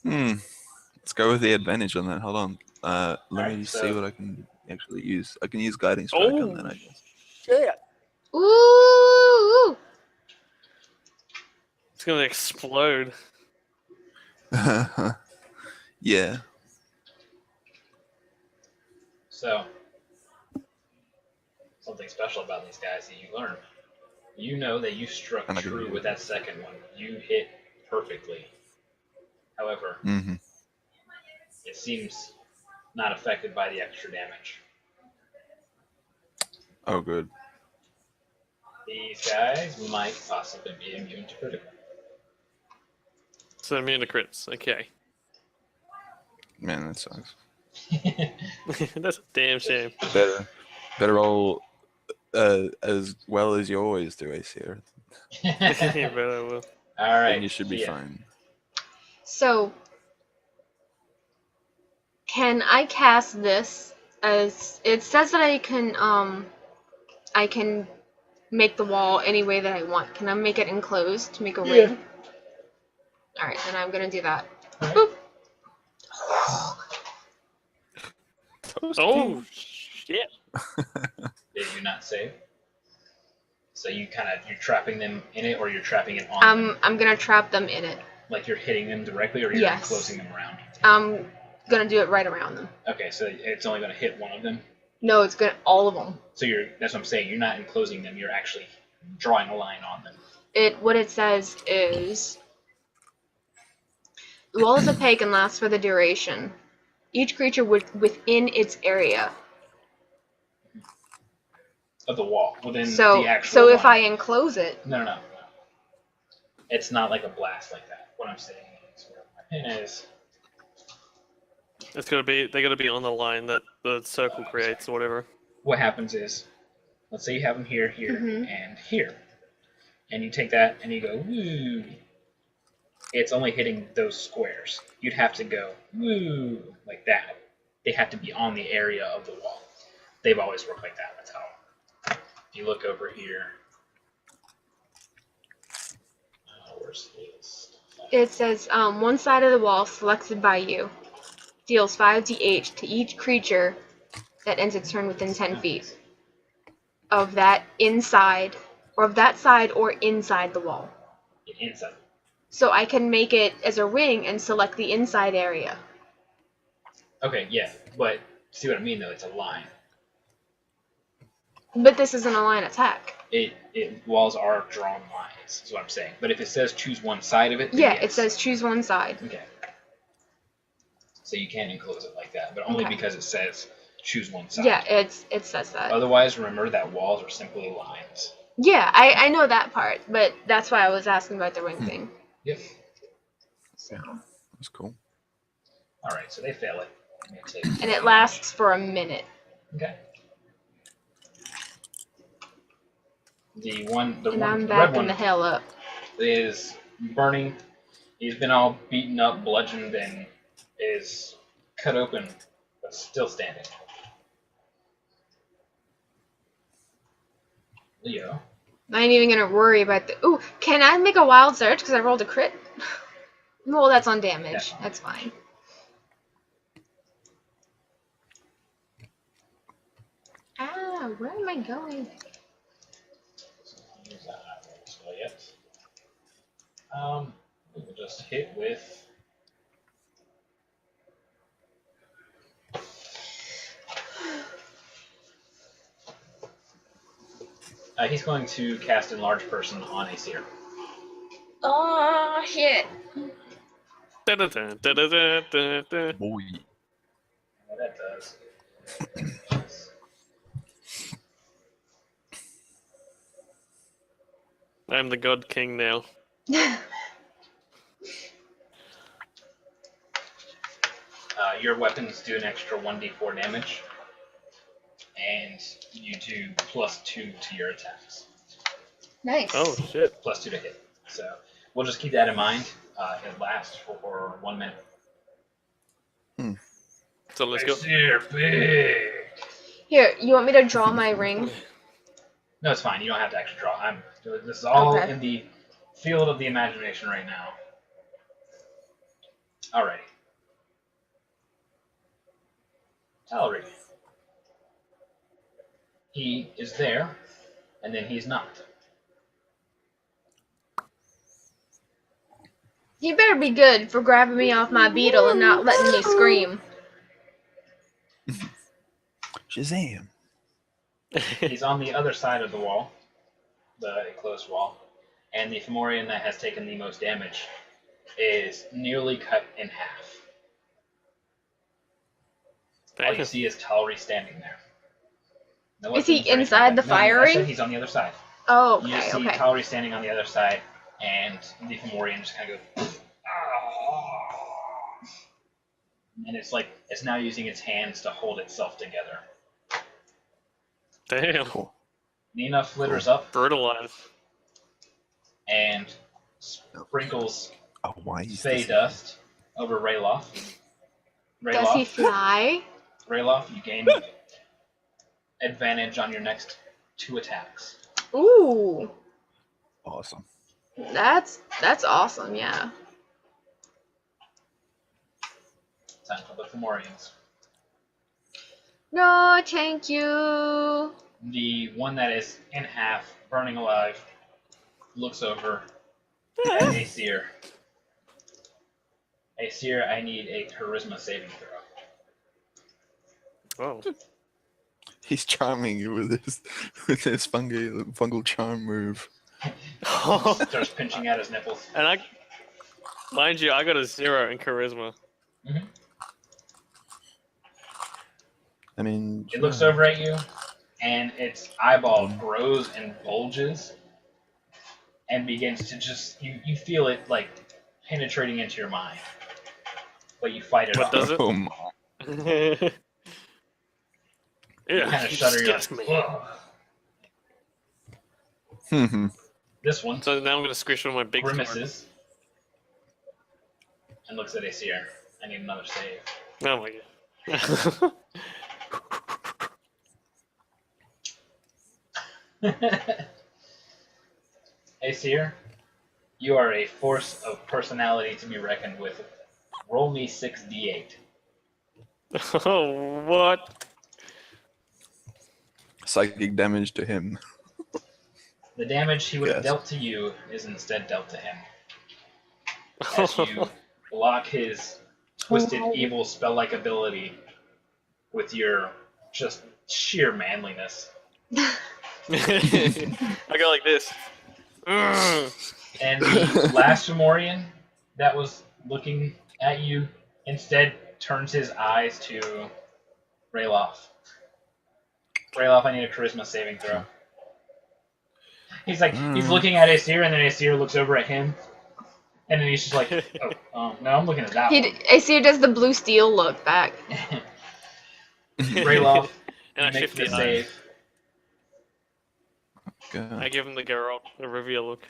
Let's go with the advantage on that. Hold on. Let Alright, me so- see what I can actually use. I can use guiding strike on that, I guess. Shit! Ooh! It's going to explode. Yeah. So, something special about these guys that you learn. You know that you struck I'm not gonna true do with it. that second one. You hit perfectly. However, Mm-hmm. it seems not affected by the extra damage. Oh, good. These guys might possibly be immune to critical. So immune to crits. Okay. Man, that sucks. That's a damn shame. Better roll as well as you always do, ACR. Yeah, but I will. Alright. Then you should be Fia. fine. So, can I cast this as it says that I can make the wall any way that I want. Can I make it enclosed to make a ring? Alright, then I'm gonna do that. Boop. Oh, shit. Did you not save? So you're trapping them in it, or you're trapping it on them? I'm gonna trap them in it. Like you're hitting them directly, or you're Yes. closing them around? I'm gonna do it right around them. Okay, so it's only going to hit one of them. No, it's gonna all of them. So that's what I'm saying. You're not enclosing them. You're actually drawing a line on them. What it says is the wall is opaque and lasts for the duration. Each creature within its area. Of the wall, within So the actual so if I line. enclose it, No. It's not like a blast like that. What I'm saying is, where my pin is, It's gotta be. They gotta be on the line that the circle creates or whatever. what happens is, let's say you have them here, here, Mhm. and here. And you take that and you go, woo. It's only hitting those squares. You'd have to go, woo, like that. They have to be on the area of the wall. They've always worked like that. That's how. If you look over here, where's this? it says one side of the wall selected by you deals 5d8 to each creature that ends its turn within 10 feet of that inside, or of that side or inside the wall. Inside. so I can make it as a ring and select the inside area. Okay, yeah, but see what I mean though? It's a line. But this isn't a line attack. Walls are drawn lines. Is what I'm saying. But if it says choose one side of it, then Yeah, yes. it says choose one side. Okay. So you can enclose it like that, but only Okay. because it says choose one side. Yeah, it says that. Otherwise, remember that walls are simply lines. Yeah, I know that part, but that's why I was asking about the ring thing. Yep. So. That's cool. All right, so they fail it. And it lasts for a minute. Okay. The I'm red backing one the hell up. is burning. He's been all beaten up, bludgeoned, and is cut open, but still standing. Leo. I ain't even gonna worry about the. Ooh, can I make a wild search because I rolled a crit? Well, that's on damage. That's fine. Ah, where am I going? Use that not roll spell yet. We will just hit with. He's going to cast Enlarge Person on a seer. Oh shit! Da-da-da, da-da-da-da-da. Boy. What that does. I'm the God King now. Your weapons do an extra 1d4 damage, and you do +2 to your attacks. Nice. Oh shit. +2 to hit. So we'll just keep that in mind. It lasts for 1 minute. So let's go. Seer, big. Here, you want me to draw my ring? No, it's fine. You don't have to actually draw. This is all Okay. in the field of the imagination right now. Alrighty. Talry. He is there, and then he's not. You better be good for grabbing me off my beetle and not letting me scream. Shazam. He's on the other side of the wall, the enclosed wall, and the Fomorian that has taken the most damage is nearly cut in half. All you see is Talry standing there. No Is he weapons or anything inside like the that. No, fire I said ring? he's on the other side. Oh, You okay, see okay. Talry standing on the other side, and the Fomorian just kind of goes, "Ah." And it's now using its hands to hold itself together. Damn. Cool. Nina flitters up Brutalized. and sprinkles Oh, why is Fey this? dust over Rayloff. Does he fly? Rayloff, you gain advantage on your next 2 attacks. Ooh, Awesome. that's awesome. Yeah. Time for the Fomorians. No, thank you. The one that is in half, burning alive, looks over at Aesir. Aesir, I need a charisma saving throw. Oh. He's charming you with his fungal charm move. Starts pinching at his nipples. And mind you, I got a 0 in charisma. Mm-hmm. I mean, It looks over at you, and its eyeball grows and bulges, and begins to just you feel it like penetrating into your mind, but you fight it What off. does it? Oh my. You Yeah, kind of you shudder. You're disgust like, me. "Ugh." This one So now I'm gonna squish on my big sword. grimaces and looks at Aesir. I need another save. Oh my god. Aesir, you are a force of personality to be reckoned with. Roll me 6d8. Oh, what? Psychic damage to him. The damage he would have Yes. dealt to you is instead dealt to him. as you block his twisted, evil, spell-like ability with your just sheer manliness. I go like this. And the last Fomorian that was looking at you instead turns his eyes to Rayloff. Rayloff, I need a charisma saving throw. He's looking at Aesir, and then Aesir looks over at him, and then he's just like, no, I'm looking at that one. Aesir does the blue steel look back. Rayloff, And I make shift the the save. I give him the Geralt, the reveal look.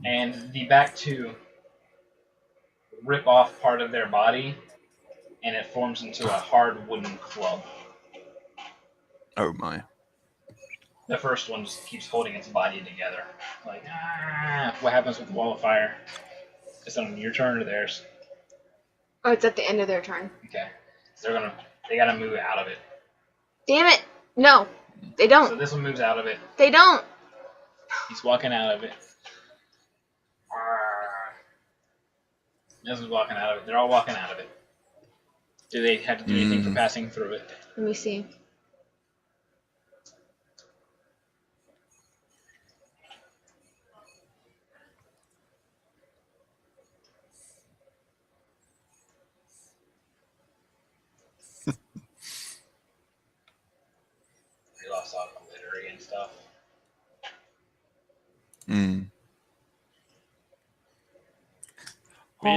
And the back two rip off part of their body, and it forms into a hard wooden club. Oh my. The first one just keeps holding its body together. Like, what happens with the wall of fire? Is it on your turn or theirs? Oh, it's at the end of their turn. Okay. So they gotta move out of it. Damn it! No, they So don't. this one moves out of it. They don't. He's walking out of it. This one's walking out of it. They're all walking out of it. Do they have to do anything for passing through it? Let me see. They lost all the glittery and stuff. I mean,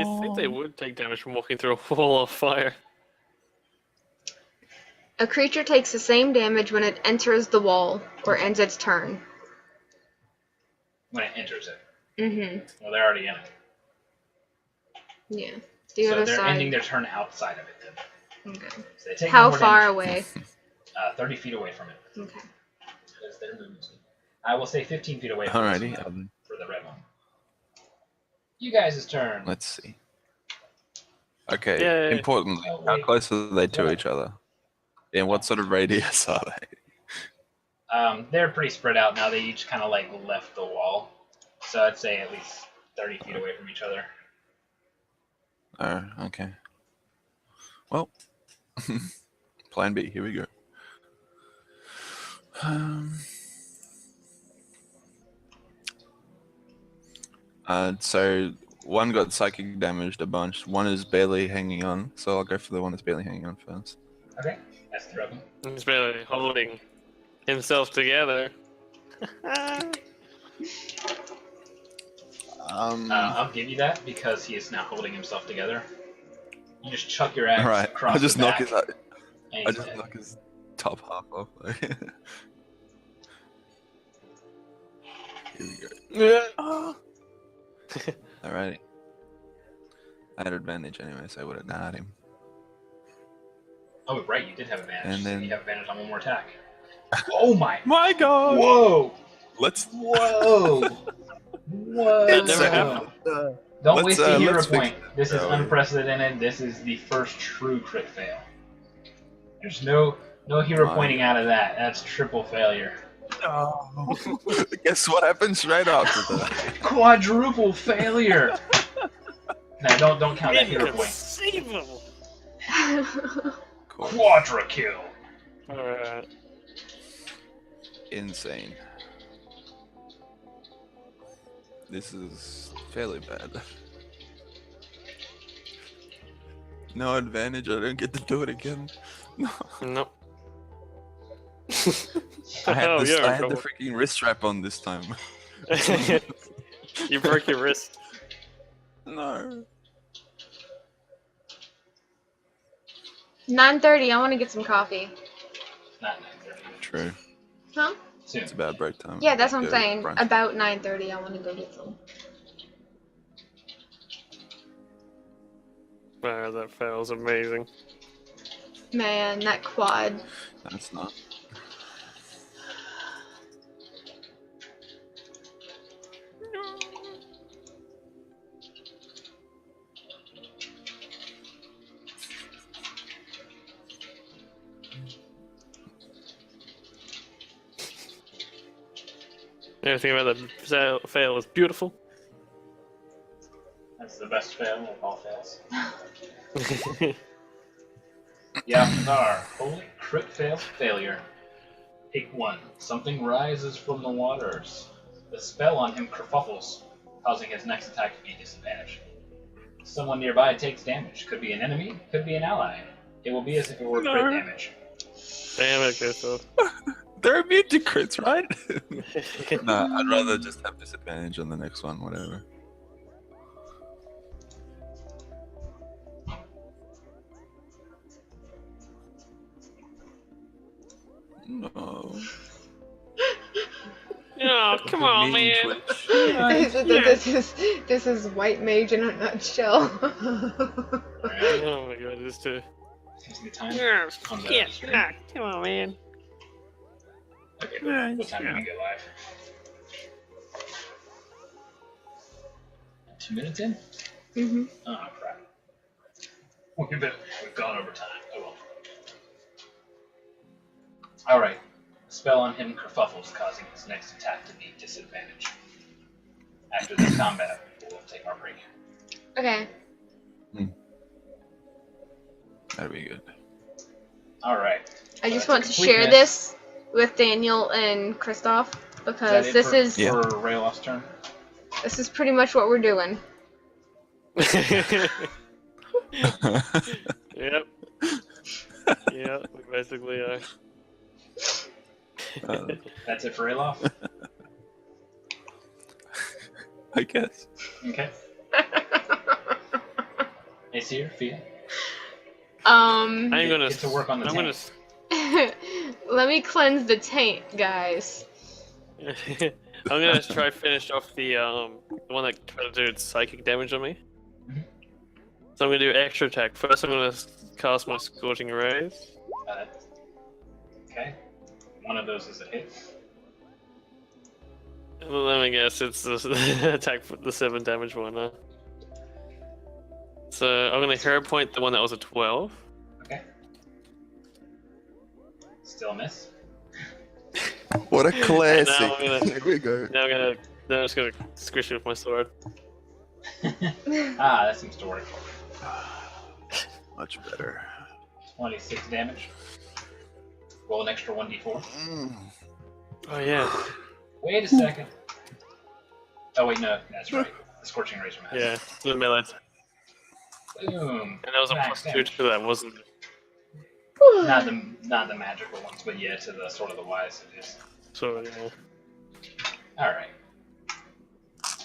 you think they would take damage from walking through a wall of fire? A creature takes the same damage when it enters the wall or ends its turn. When it enters it. Mm-hmm. Well, they're already in it. Yeah. The So other they're side. ending their turn outside of it then. Okay. So they take How more far damage. away? 30 feet away from it. Okay. Because their movement speed. I will say 15 feet away from Alrighty. it for the red one. You guys' turn. Let's see. Okay. Yay. Importantly, Oh, how wait. close are they to Yeah. each other? And what sort of radius are they? They're pretty spread out now. They each kind of like left the wall. So I'd say at least 30 feet away from each other. Oh, okay. Well, plan B. Here we go. So one got psychic damaged a bunch. One is barely hanging on. So I'll go for the one that's barely hanging on first. Okay, that's the red one. He's barely holding himself together. I'll give you that because he is now holding himself together. You just chuck your axe Alright, across I'll just the knock back, his. I and he's just dead. knock his top half off. Here we go. Alrighty. I had advantage anyway, so I would have died him. Oh, right, you did have advantage. And so then- you have advantage on one more attack. Oh my! My God! Whoa! Let's. Whoa! Whoa! That never happened. Don't Let's, waste a hero let's fix point. This is shall we? unprecedented. This is the first true crit fail. There's no hero My pointing God. out of that. That's triple failure. Oh. Guess what happens right after that? Quadruple failure. No, don't count that hero point. Inconceivable! Cool. Quadra kill. Alright. Insane. This is fairly bad. No advantage, I don't get to do it again. No. Nope. I had, Oh, this, you're in I had the trouble. freaking wrist strap on this time. You broke your wrist. No. 9:30. I want to get some coffee. Not 9:30. True. Huh? Soon. It's about break time. Yeah, that's what I'm Go saying. brunch. About 9:30. I want to go get some. Wow, that fail's amazing. Man, that quad. That's not. Everything about that fail is beautiful. That's the best fail of all fails. The options are holy crit failure. Take 1. Something rises from the waters. The spell on him kerfuffles, causing his next attack to be disadvantaged. Someone nearby takes damage. Could be an enemy, could be an ally. It will be as if it were crit damage. Damn it, Gustav. They're immune to crits, right? Nah, I'd rather just have disadvantage on the next one, whatever. No. Oh, come on, Mean man. Twitch. This is white mage in a nutshell. Alright, Oh my god, this too. here's the time. Yeah, On the yeah, stream. nah, come on, man. Okay, what time do we go live? 2 minutes in? Mm-hmm. Oh crap. We've gone over time. Oh well. Alright. Spell on him kerfuffles, causing his next attack to be disadvantaged. After this combat, we'll take our break. Okay. That'd be good. Alright. I just to want to complete share this with Daniel and Christoph because Is that it this for, is Yeah. for Rayloff's turn? this is pretty much what we're doing. Yep. Yeah, we basically are. That's it for Rayloff? I guess. Okay. Hey, Seer, Fia. I'm gonna. Get to work on the I'm tank. Let me cleanse the taint, guys. I'm gonna try finish off the one that tried to do psychic damage on me. Mhm. So I'm gonna do extra attack. First, I'm gonna cast my scorching rays. Okay. One of those is a hit. Let me guess, it's the attack for the 7 damage one. Huh? So I'm gonna hero point the one that was a 12. Okay. Still a miss. What a classic. And now I'm gonna- Here we go. Now I'm just gonna squish it with my sword. That seems to work. Much better. 26 damage. Roll an extra 1d4. Oh yeah, Wait a second. Oh wait, no, that's right. The scorching razor mask. yeah, the melee. Boom. And that was a Max +2 damage. to that, wasn't it? Not the magical ones, but yeah, to the sort of the wise it is. So yeah. All right.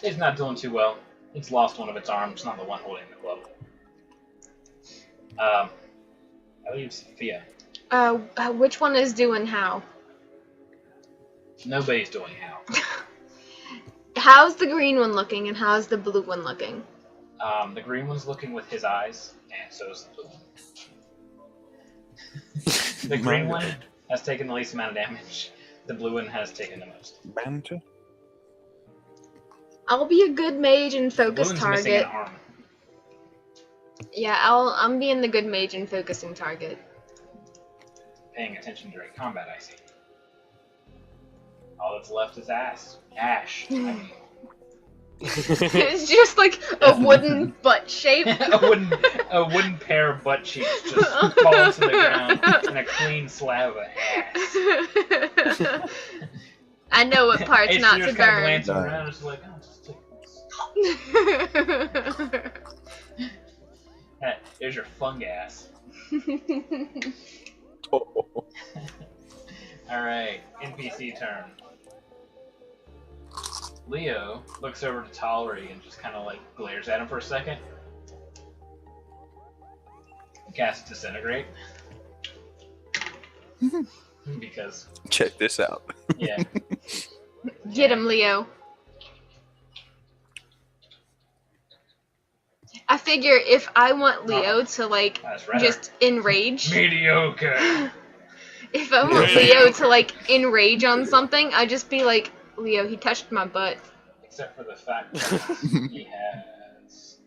It's not doing too well. It's lost one of its arms, not the one holding the club. I believe Sophia. Which one is doing how? Nobody's doing how. How's the green one looking and how's the blue one looking? The green one's looking with his eyes, and so is the blue one. The green one has taken the least amount of damage. The blue one has taken the most. Banter? I'll be a good mage and The blue focus one's missing an target. arm. Yeah, I'm being the good mage and focusing target. Paying attention during combat, I see. All that's left is ash. Ash. I mean, It's just like a wooden butt shape. a wooden pair of butt cheeks just fall to the ground and a clean slab of ass. I know what parts It's not just to kind of burn. glancing around, just like, oh, just take this. There's your fungus. Oh. Alright, NPC turn. Leo looks over to Tollery and just kind of like glares at him for a second. Casts Disintegrate. Because, Check this out. yeah. Get him, Leo. I figure if I want Leo to like That's right. just enrage, Mediocre. if I want Leo to like enrage on something, I'd just be like, Leo, he touched my butt. Except for the fact that he has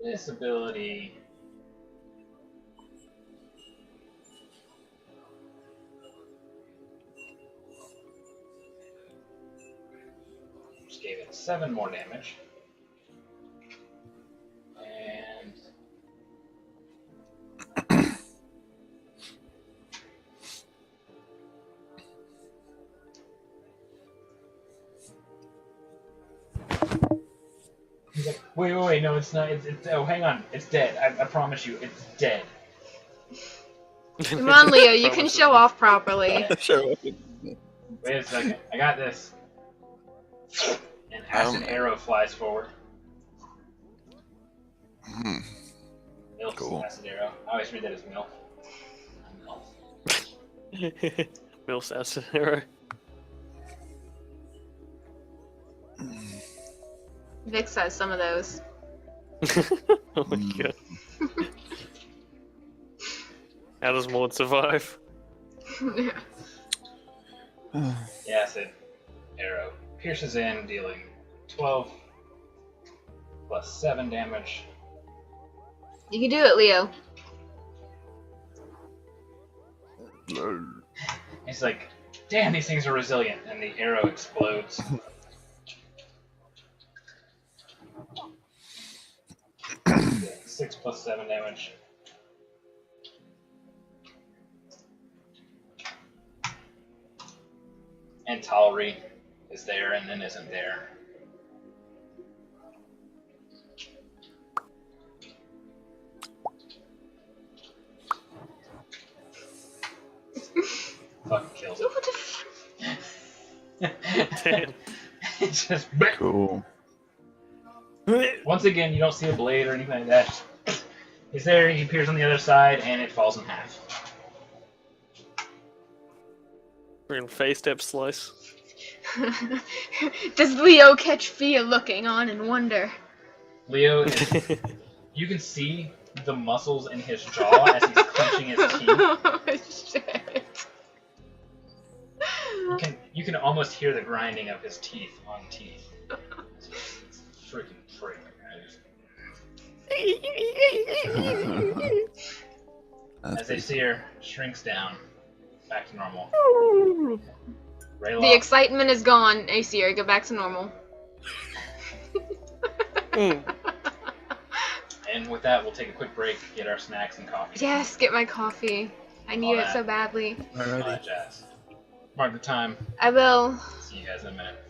this ability. Just gave it 7 more damage. He's like, wait, no, it's not. It's oh, hang on, it's dead. I promise you, it's dead. Come on, Leo, you can Promises show me. off properly. Sure. Wait a second, I got this. An acid arrow flies forward. Hmm. Milf's Cool. acid arrow. I always read that as milf. Milf. Mills acid arrow. Vix has some of those. Oh my god. How does Maud survive? The acid arrow pierces in, dealing 12 plus 7 damage. You can do it, Leo. He's like, damn, these things are resilient, and the arrow explodes. 6 plus 7 damage. And Talri is there and then isn't there. Fucking kills it. What the Damn. It's just Cool. once again, you don't see a blade or anything like that. He's there, he appears on the other side, and it falls in half. We're in face step slice. Does Leo catch Fia looking on in wonder? Leo is, you can see the muscles in his jaw as he's clenching his teeth. Oh, shit. You can almost hear the grinding of his teeth on teeth. It's freaking freak. As they see her, shrinks down, back to normal. The Raylock, excitement is gone, Aesir. Go back to normal. and with that, we'll take a quick break, get our snacks and coffee. Yes, get my coffee. I need it so badly. All that jazz. Mark the time. I will. See you guys in a minute.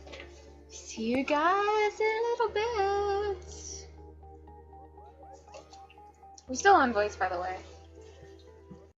See you guys in a little bit. We're still on voice, by the way.